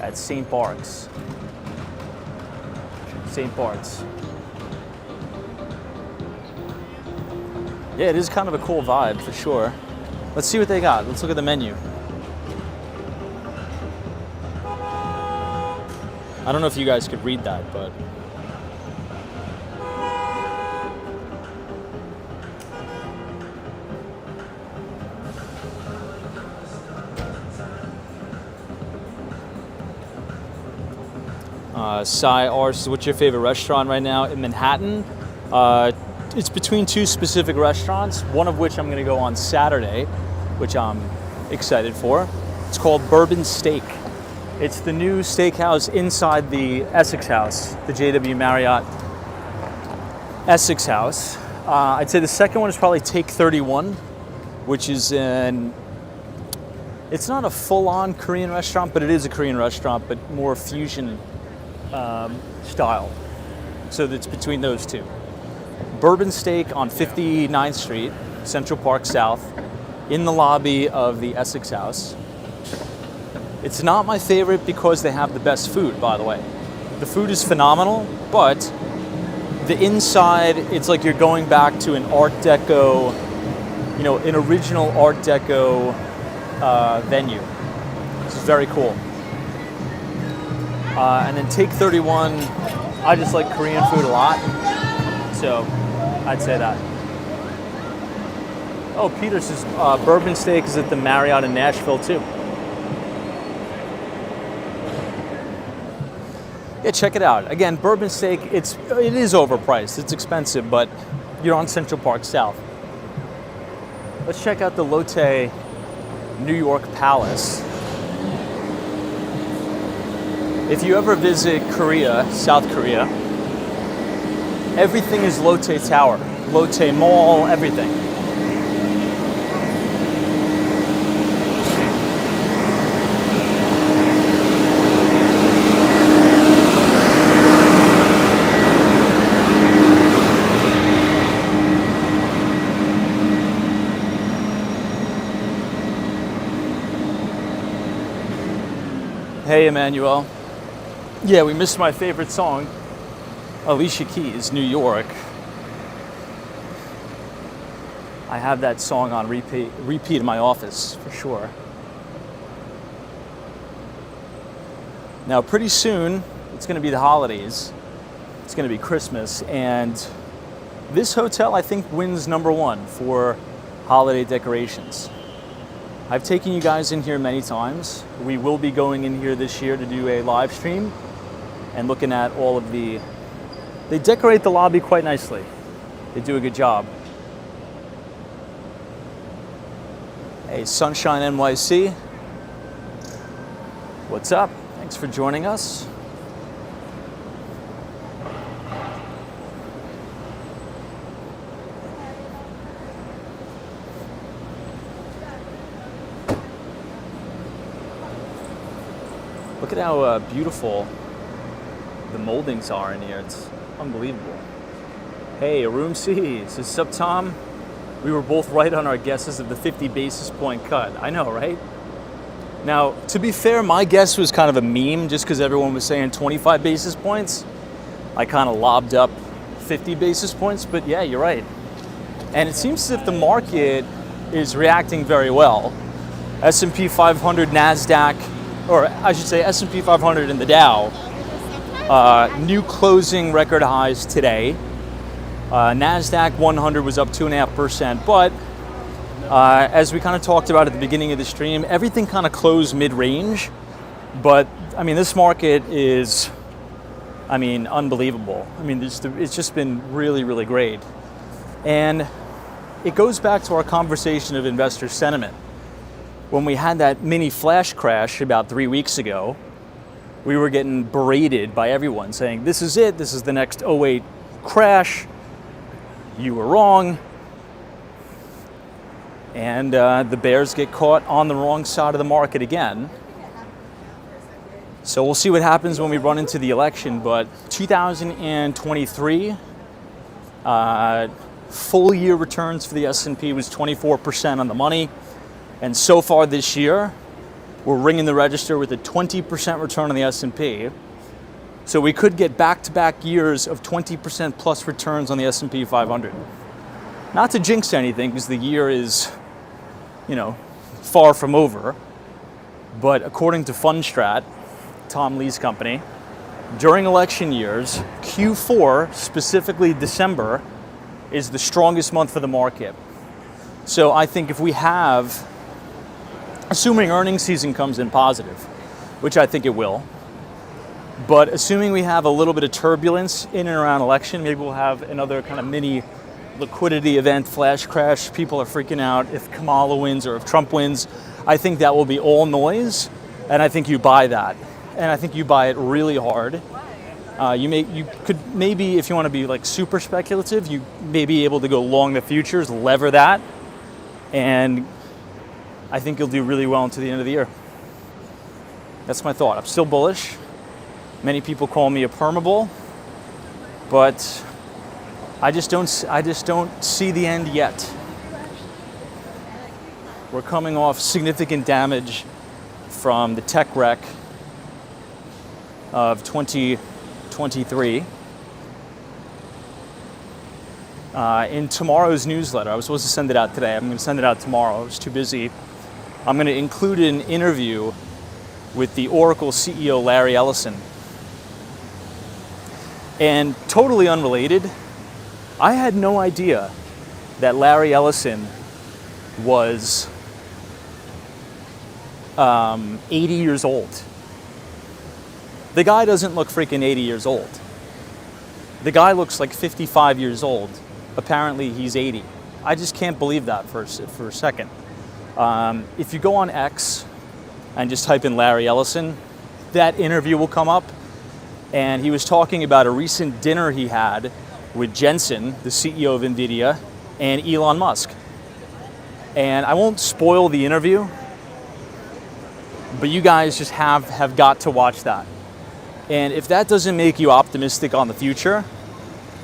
at St. Bart's. St. Bart's. Yeah, it is kind of a cool vibe for sure. Let's see what they got. Let's look at the menu. I don't know if you guys could read that, but Cy Ars, what's your favorite restaurant right now in Manhattan? It's between 2 specific restaurants, one of which I'm going to go on Saturday, which I'm excited for. It's called Bourbon Steak. It's the new steakhouse inside the Essex House, the JW Marriott Essex House. I'd say the second one is probably Take 31, which is it's not a full-on Korean restaurant, but it is a Korean restaurant, but more fusion style. So it's between those two. Bourbon Steak on 59th Street, Central Park South, in the lobby of the Essex House. It's not my favorite because they have the best food, by the way. The food is phenomenal, but the inside, it's like you're going back to an Art Deco, an original Art Deco venue. This is very cool. And then Take 31, I just like Korean food a lot, so I'd say that. Oh, Peter's Bourbon Steak is at the Marriott in Nashville too. Yeah, check it out. Again, Bourbon Steak, it is overpriced. It's expensive, but you're on Central Park South. Let's check out the Lotte New York Palace. If you ever visit Korea, South Korea, everything is Lotte Tower. Lotte Mall, everything. Hey, Emmanuel. Yeah, we missed my favorite song, Alicia Keys, New York. I have that song on repeat in my office, for sure. Now, pretty soon, it's going to be the holidays. It's going to be Christmas, and this hotel, I think, wins #1 for holiday decorations. I've taken you guys in here many times. We will be going in here this year to do a live stream and looking at all of the... They decorate the lobby quite nicely. They do a good job. Hey, Sunshine NYC. What's up? Thanks for joining us. Look at how beautiful the moldings are in here. It's unbelievable. Hey, Room C. What's up, Tom? We were both right on our guesses of the 50 basis point cut. I know, right? Now, to be fair, my guess was kind of a meme just because everyone was saying 25 basis points. I kind of lobbed up 50 basis points, but yeah, you're right. And it seems as if the market is reacting very well. S&P 500, NASDAQ, or I should say S&P 500 and the Dow, new closing record highs today. NASDAQ 100 was up 2.5%, but as we kind of talked about at the beginning of the stream, everything kind of closed mid-range. But I mean, this market is, I mean, unbelievable. I mean, it's just been really, really great. And it goes back to our conversation of investor sentiment. When we had that mini flash crash about 3 weeks ago, we were getting berated by everyone saying, this is it, this is the next '08 crash, you were wrong. And the bears get caught on the wrong side of the market again. So we'll see what happens when we run into the election, but 2023, full year returns for the S&P was 24% on the money. And so far this year, we're ringing the register with a 20% return on the S&P. So we could get back-to-back years of 20% plus returns on the S&P 500. Not to jinx anything, because the year is, you know, far from over. But according to Fundstrat, Tom Lee's company, during election years, Q4, specifically December, is the strongest month for the market. So I think if we have, assuming earnings season comes in positive, which I think it will, but assuming we have a little bit of turbulence in and around election, maybe we'll have another kind of mini liquidity event, flash crash, people are freaking out if Kamala wins or if Trump wins. I think that will be all noise, and I think you buy that. And I think you buy it really hard. You could maybe, if you want to be like super speculative, you may be able to go long the futures, lever that, and I think you'll do really well until the end of the year. That's my thought. I'm still bullish. Many people call me a permabull, but I just don't see the end yet. We're coming off significant damage from the tech wreck of 2023. In tomorrow's newsletter, I was supposed to send it out today. I'm going to send it out tomorrow. I was too busy. I'm going to include an interview with the Oracle CEO, Larry Ellison. And totally unrelated, I had no idea that Larry Ellison was 80 years old. The guy doesn't look freaking 80 years old. The guy looks like 55 years old. Apparently he's 80. I just can't believe that for a second. If you go on X and just type in Larry Ellison, that interview will come up. And he was talking about a recent dinner he had with Jensen, the CEO of NVIDIA, and Elon Musk. And I won't spoil the interview, but you guys just have got to watch that. And if that doesn't make you optimistic on the future,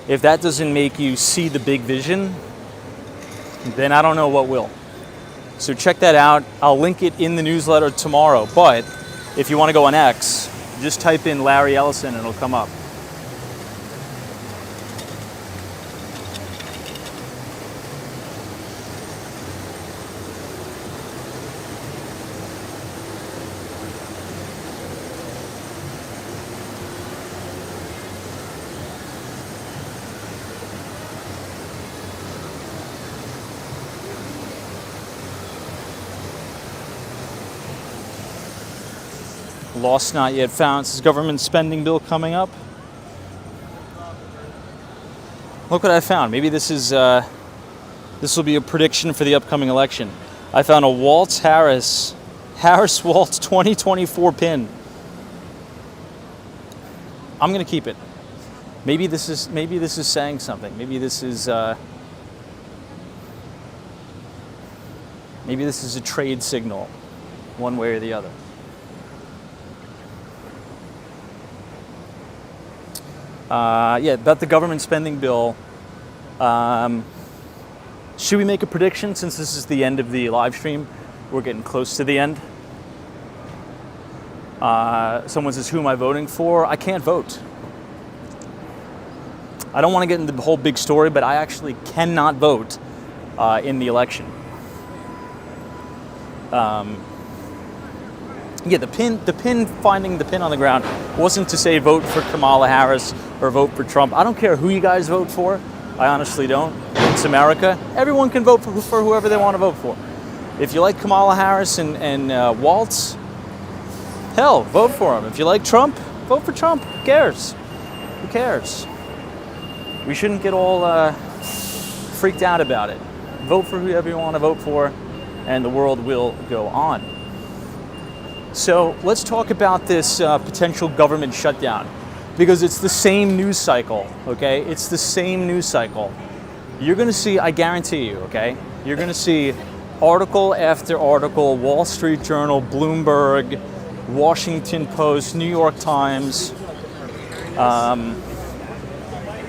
if that doesn't make you see the big vision, then I don't know what will. So check that out. I'll link it in the newsletter tomorrow. But if you want to go on X, just type in Larry Ellison and it'll come up. Lost not yet found. This is government spending bill coming up. Look what I found. Maybe this will be a prediction for the upcoming election. I found a Harris Waltz 2024 pin. I'm gonna keep it. Maybe this is saying something. Maybe this is a trade signal, one way or the other. Yeah, about the government spending bill. Should we make a prediction since this is the end of the live stream? We're getting close to the end. Someone says, who am I voting for? I can't vote. I don't want to get into the whole big story, but I actually cannot vote in the election. Yeah, finding the pin on the ground wasn't to say vote for Kamala Harris or vote for Trump. I don't care who you guys vote for. I honestly don't. It's America. Everyone can vote for whoever they want to vote for. If you like Kamala Harris and Waltz, hell, vote for him. If you like Trump, vote for Trump. Who cares? Who cares? We shouldn't get all freaked out about it. Vote for whoever you want to vote for, and the world will go on. So let's talk about this potential government shutdown, because it's the same news cycle, okay? It's the same news cycle. You're gonna see, I guarantee you, okay? You're gonna see article after article, Wall Street Journal, Bloomberg, Washington Post, New York Times,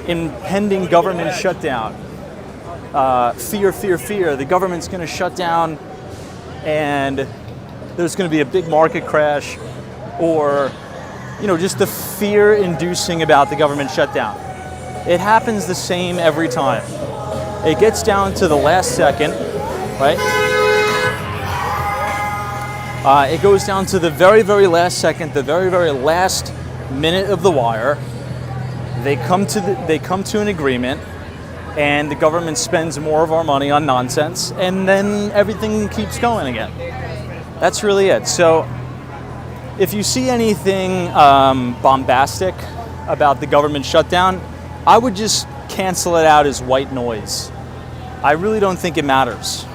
impending government shutdown. Fear, fear, fear, the government's gonna shut down and there's going to be a big market crash, or, just the fear inducing about the government shutdown. It happens the same every time. It gets down to the last second, right? It goes down to the very, very last second, the very, very last minute of the wire. They come to an agreement, and the government spends more of our money on nonsense, and then everything keeps going again. That's really it. So if you see anything bombastic about the government shutdown, I would just cancel it out as white noise. I really don't think it matters.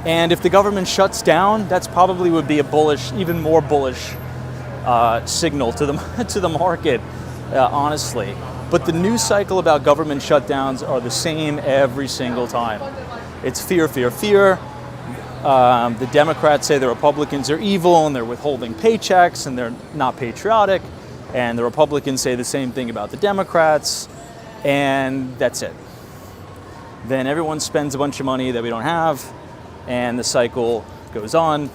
And if the government shuts down, that's probably would be a bullish, even more bullish signal to the market, honestly. But the news cycle about government shutdowns are the same every single time. It's fear, fear, fear. The Democrats say the Republicans are evil and they're withholding paychecks and they're not patriotic. And the Republicans say the same thing about the Democrats. And that's it. Then everyone spends a bunch of money that we don't have, and the cycle goes on.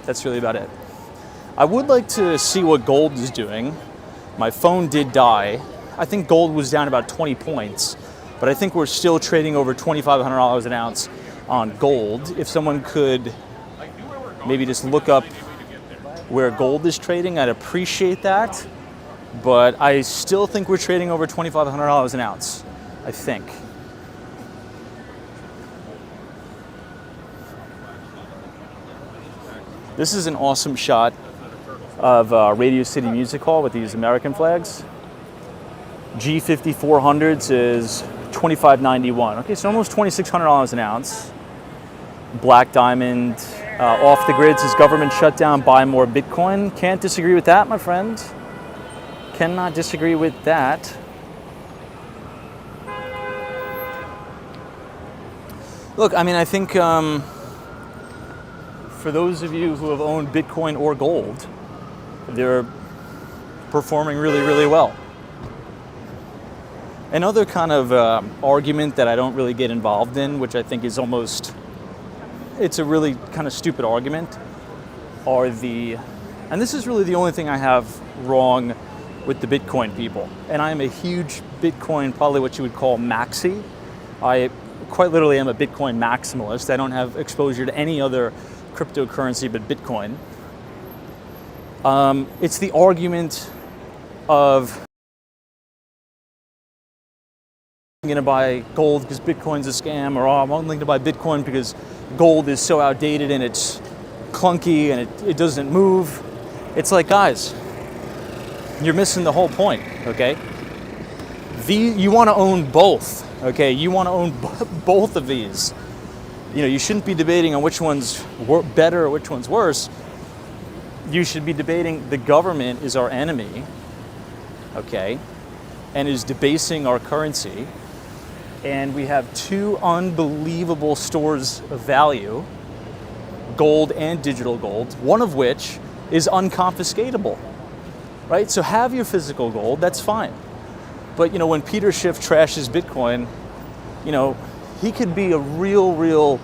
That's really about it. I would like to see what gold is doing. My phone did die. I think gold was down about 20 points, but I think we're still trading over $2,500 an ounce on gold. If someone could maybe just look up where gold is trading, I'd appreciate that. But I still think we're trading over $2,500 an ounce, I think. This is an awesome shot of Radio City Music Hall with these American flags. G5400s is $25.91. Okay, so almost $2,600 an ounce. Black Diamond off the grid says government shutdown, buy more Bitcoin. Can't disagree with that, my friend. Cannot disagree with that. Look, I mean, I think for those of you who have owned Bitcoin or gold, they're performing really, really well. Another kind of argument that I don't really get involved in, which I think is almost, it's a really kind of stupid argument, and this is really the only thing I have wrong with the Bitcoin people. And I'm a huge Bitcoin, probably what you would call maxi. I quite literally am a Bitcoin maximalist. I don't have exposure to any other cryptocurrency but Bitcoin. It's the argument of I'm going to buy gold because Bitcoin's a scam, or I'm only going to buy Bitcoin because gold is so outdated and it's clunky and it doesn't move. It's like, guys, you're missing the whole point, okay? You want to own both, okay? You want to own both of these. You know, you shouldn't be debating on which one's better or which one's worse. You should be debating the government is our enemy, okay, and is debasing our currency. And we have two unbelievable stores of value, gold and digital gold, one of which is unconfiscatable, right? So have your physical gold, that's fine. But, you know, when Peter Schiff trashes Bitcoin, you know, he could be a real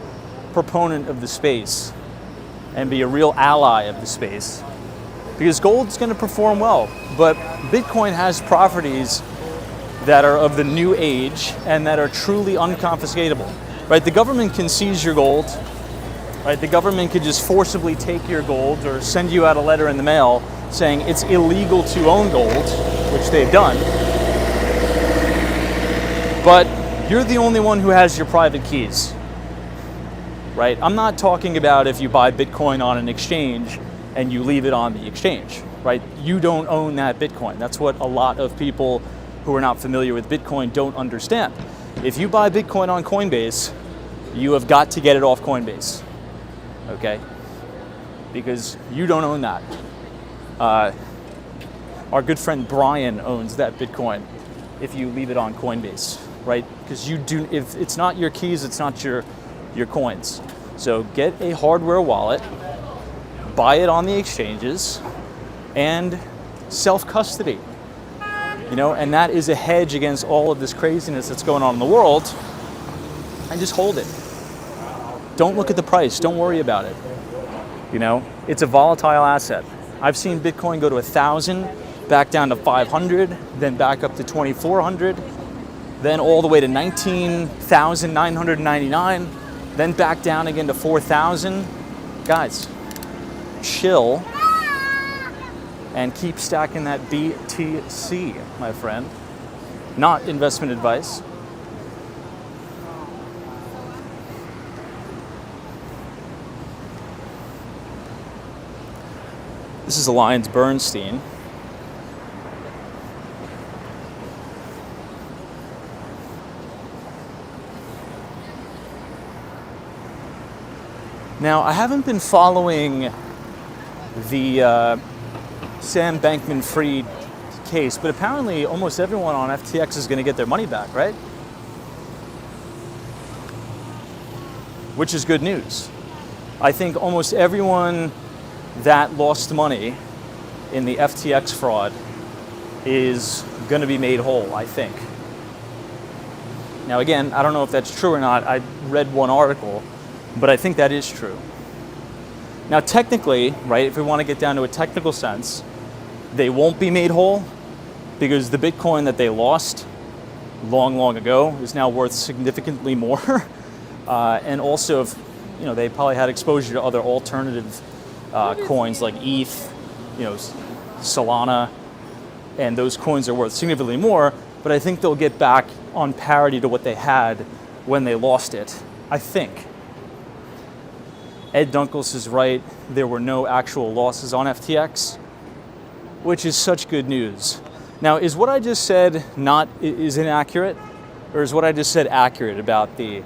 proponent of the space and be a real ally of the space, because gold's going to perform well. But Bitcoin has properties that are of the new age and that are truly unconfiscatable, right? The government can seize your gold, right? The government could just forcibly take your gold or send you out a letter in the mail saying it's illegal to own gold, which they've done. But you're the only one who has your private keys, right? I'm not talking about if you buy Bitcoin on an exchange and you leave it on the exchange, right? You don't own that Bitcoin. That's what a lot of people who are not familiar with Bitcoin don't understand. If you buy Bitcoin on Coinbase, you have got to get it off Coinbase, okay? Because you don't own that. Our good friend Brian owns that Bitcoin if you leave it on Coinbase, right? Because if it's not your keys, it's not your coins. So get a hardware wallet, buy it on the exchanges, and self-custody. You know, and that is a hedge against all of this craziness that's going on in the world. And just hold it. Don't look at the price. Don't worry about it. You know, it's a volatile asset. I've seen Bitcoin go to 1,000, back down to 500, then back up to 2,400, then all the way to 19,999, then back down again to 4,000. Guys, chill and keep stacking that BTC, my friend. Not investment advice. This is Alliance Bernstein. Now, I haven't been following the Sam Bankman-Fried case, but apparently almost everyone on FTX is going to get their money back, right? Which is good news. I think almost everyone that lost money in the FTX fraud is going to be made whole, I think. Now, again, I don't know if that's true or not. I read one article, but I think that is true. Now, technically, right, if we want to get down to a technical sense, they won't be made whole because the Bitcoin that they lost long ago is now worth significantly more. And also, if, you know, they probably had exposure to other alternative coins like ETH, you know, Solana, and those coins are worth significantly more, but I think they'll get back on parity to what they had when they lost it, I think. Ed Dunkels is right, there were no actual losses on FTX, which is such good news. Now, is what I just said is inaccurate, or is what I just said accurate about they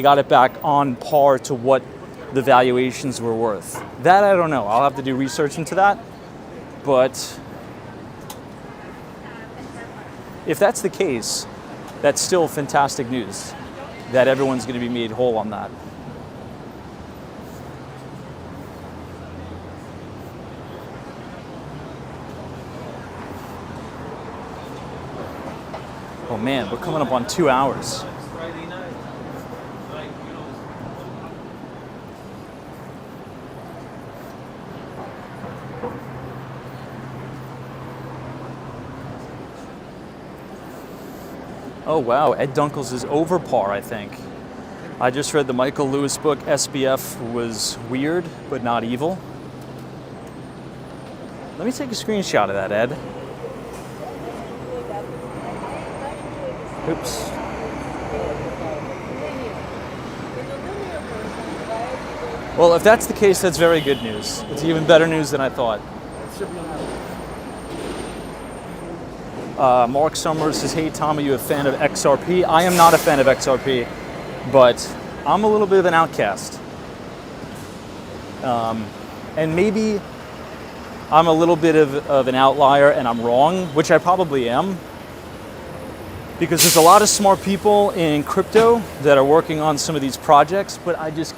got it back on par to what the valuations were worth? That I don't know. I'll have to do research into that. But if that's the case, that's still fantastic news that everyone's going to be made whole on that. Oh man, we're coming up on 2 hours. Oh wow, Ed Dunkel's is over par, I think. I just read the Michael Lewis book, SBF was weird, but not evil. Let me take a screenshot of that, Ed. Oops. Well, if that's the case, that's very good news. It's even better news than I thought. Mark Summers says, hey Tom, are you a fan of XRP? I am not a fan of XRP, but I'm a little bit of an outcast. And maybe I'm a little bit of an outlier and I'm wrong, which I probably am. Because there's a lot of smart people in crypto that are working on some of these projects, but I just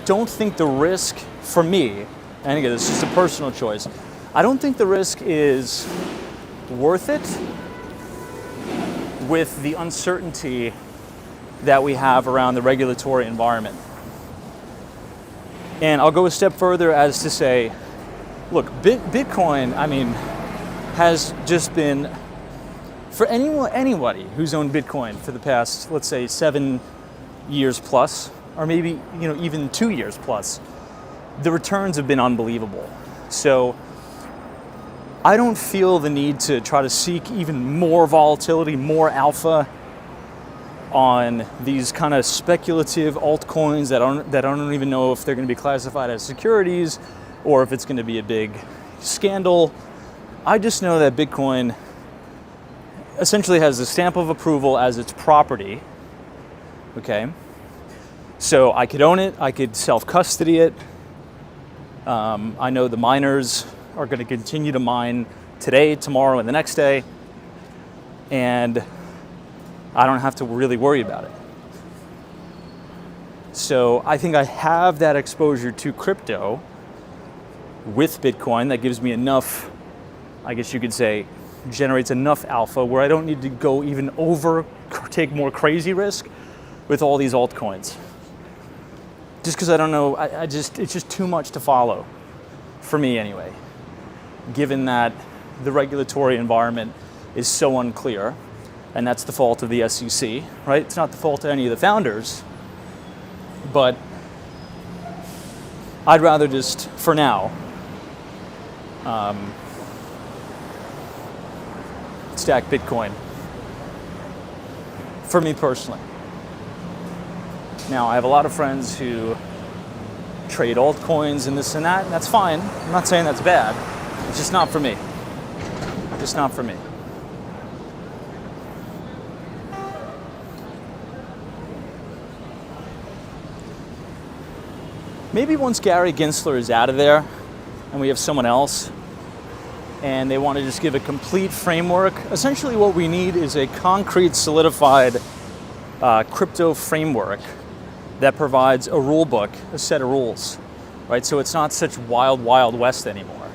don't think the risk for me, and again, it's just a personal choice, I don't think the risk is worth it with the uncertainty that we have around the regulatory environment. And I'll go a step further as to say, look, Bitcoin, I mean, has just been, for anybody who's owned Bitcoin for the past, let's say, 7 years plus, or maybe even 2 years plus, the returns have been unbelievable. So I don't feel the need to try to seek even more volatility, more alpha on these kind of speculative altcoins that I don't even know if they're going to be classified as securities or if it's going to be a big scandal. I just know that Bitcoin essentially has the stamp of approval as its property, okay? So I could own it, I could self-custody it. I know the miners are going to continue to mine today, tomorrow, and the next day, and I don't have to really worry about it. So I think I have that exposure to crypto with Bitcoin that gives me enough, I guess you could say, generates enough alpha where I don't need to go even take more crazy risk with all these altcoins. Just because I don't know, it's just too much to follow, for me anyway, given that the regulatory environment is so unclear, and that's the fault of the SEC, right? It's not the fault of any of the founders, but I'd rather just, for now, stack Bitcoin, for me personally. Now, I have a lot of friends who trade altcoins and this and that, and that's fine. I'm not saying that's bad. It's just not for me. Just not for me. Maybe once Gary Gensler is out of there and we have someone else and they want to just give a complete framework, essentially what we need is a concrete, solidified crypto framework that provides a rule book, a set of rules, right? So it's not such wild, wild west anymore.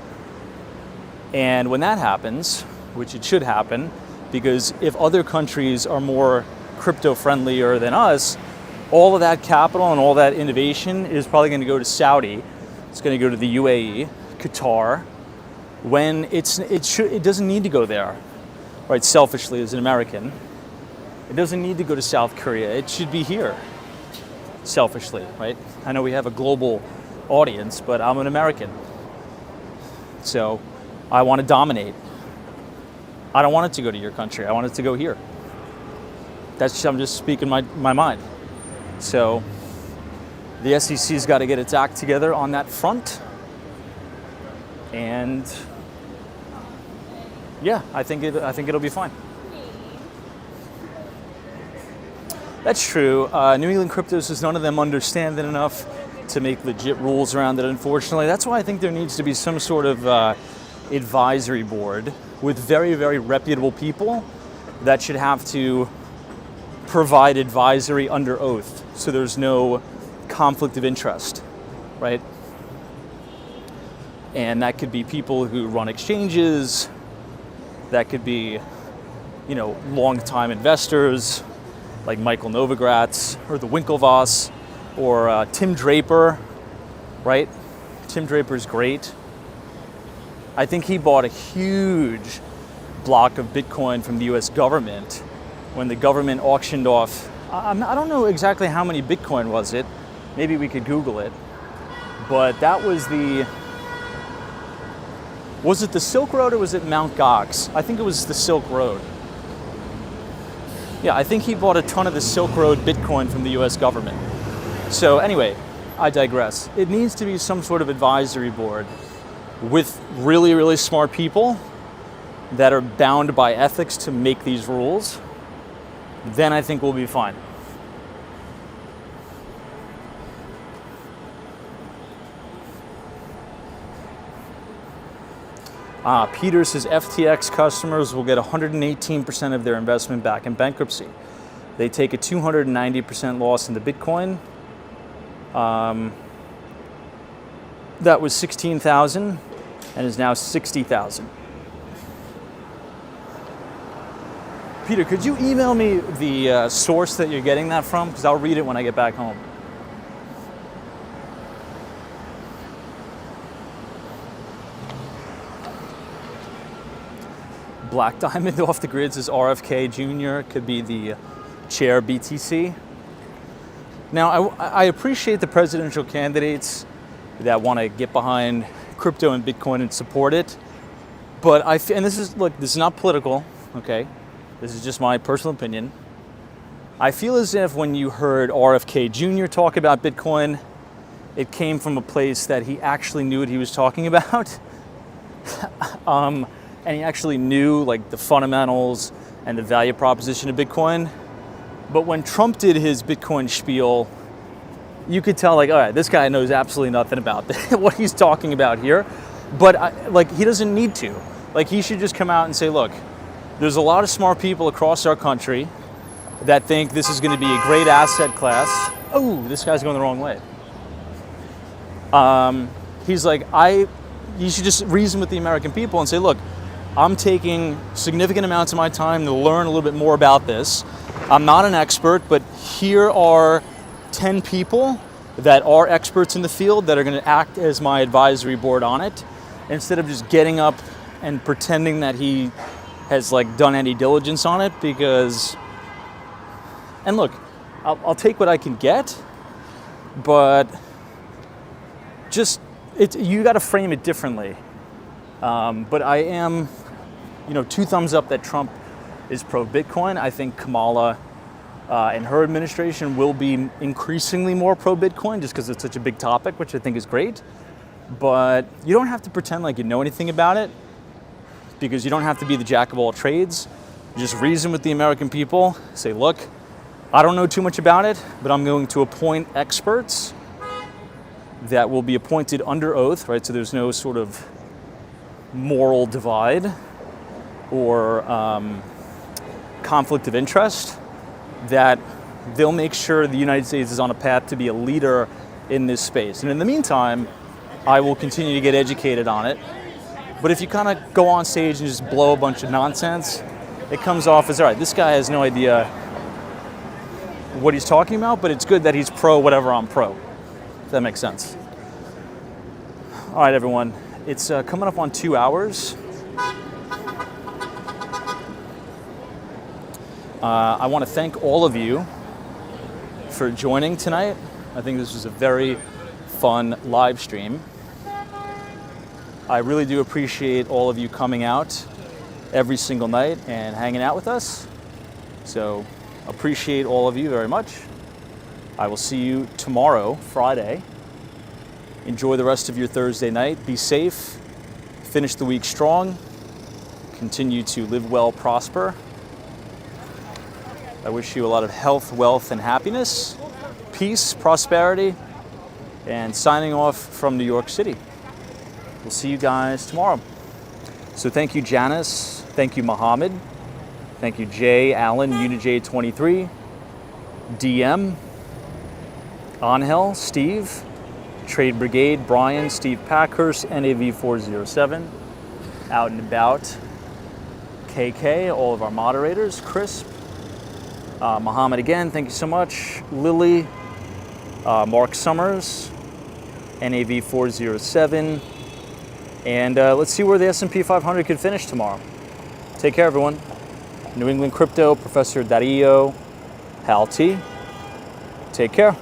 And when that happens, which it should happen, because if other countries are more crypto friendlier than us, all of that capital and all that innovation is probably going to go to Saudi. It's going to go to the UAE, Qatar, when it doesn't need to go there, right? Selfishly, as an American, it doesn't need to go to South Korea. It should be here, selfishly, right? I know we have a global audience, but I'm an American, so I want to dominate. I don't want it to go to your country. I want it to go here. I'm just speaking my mind. So the SEC's got to get its act together on that front. And yeah, I think it'll be fine. That's true. New England Cryptos says none of them understand it enough to make legit rules around it, unfortunately. That's why I think there needs to be some sort of advisory board with very, very reputable people that should have to provide advisory under oath, so there's no conflict of interest, right? And that could be people who run exchanges, that could be, you know, long-time investors like Michael Novogratz or the Winklevoss or Tim Draper, right? Tim Draper's great. I think he bought a huge block of Bitcoin from the US government when the government auctioned off, I don't know exactly how many Bitcoin was it. Maybe we could Google it. But that was it the Silk Road or was it Mt. Gox? I think it was the Silk Road. Yeah, I think he bought a ton of the Silk Road Bitcoin from the US government. So anyway, I digress. It needs to be some sort of advisory board with really, really smart people that are bound by ethics to make these rules. Then I think we'll be fine. Peter says FTX customers will get 118% of their investment back in bankruptcy. They take a 290% loss in the Bitcoin. That was 16,000 and is now 60,000. Peter, could you email me the source that you're getting that from? Because I'll read it when I get back home. Black Diamond off the grids is RFK Jr. Could be the chair BTC. Now, I appreciate the presidential candidates that want to get behind crypto and Bitcoin and support it. But and this is not political, okay? This is just my personal opinion. I feel as if when you heard RFK Jr. talk about Bitcoin, it came from a place that he actually knew what he was talking about. And he actually knew like the fundamentals and the value proposition of Bitcoin. But when Trump did his Bitcoin spiel, you could tell like, all right, this guy knows absolutely nothing about what he's talking about here. But like, he doesn't need to. Like, he should just come out and say, look, there's a lot of smart people across our country that think this is going to be a great asset class. Oh, this guy's going the wrong way. He's like, you should just reason with the American people and say, look, I'm taking significant amounts of my time to learn a little bit more about this. I'm not an expert, but here are 10 people that are experts in the field that are going to act as my advisory board on it, instead of just getting up and pretending that he has like done any diligence on it. Because, and look, I'll take what I can get, but just you got to frame it differently. But I am, 2 thumbs up that Trump is pro-Bitcoin. I think Kamala and her administration will be increasingly more pro-Bitcoin just because it's such a big topic, which I think is great. But you don't have to pretend like you know anything about it, because you don't have to be the jack of all trades. You just reason with the American people, say, look, I don't know too much about it, but I'm going to appoint experts that will be appointed under oath, right? So there's no sort of moral divide or conflict of interest, that they'll make sure the United States is on a path to be a leader in this space. And in the meantime, I will continue to get educated on it. But if you kind of go on stage and just blow a bunch of nonsense, it comes off as, all right, this guy has no idea what he's talking about, but it's good that he's pro whatever I'm pro. If that makes sense. All right, everyone. It's coming up on 2 hours. I want to thank all of you for joining tonight. I think this was a very fun live stream. I really do appreciate all of you coming out every single night and hanging out with us. So appreciate all of you very much. I will see you tomorrow, Friday. Enjoy the rest of your Thursday night. Be safe. Finish the week strong. Continue to live well, prosper. I wish you a lot of health, wealth, and happiness, peace, prosperity, and signing off from New York City. We'll see you guys tomorrow. So thank you, Janice. Thank you, Mohammed. Thank you, Jay, Allen, UniJ23, DM, Angel, Steve, Trade Brigade, Brian, Steve Packhurst, NAV407, Out and About, KK, all of our moderators, Crisp, Mohammed again, thank you so much, Lily, Mark Summers, NAV407, and let's see where the S&P 500 could finish tomorrow. Take care, everyone. New England Crypto, Professor Dario, Hal T. Take care.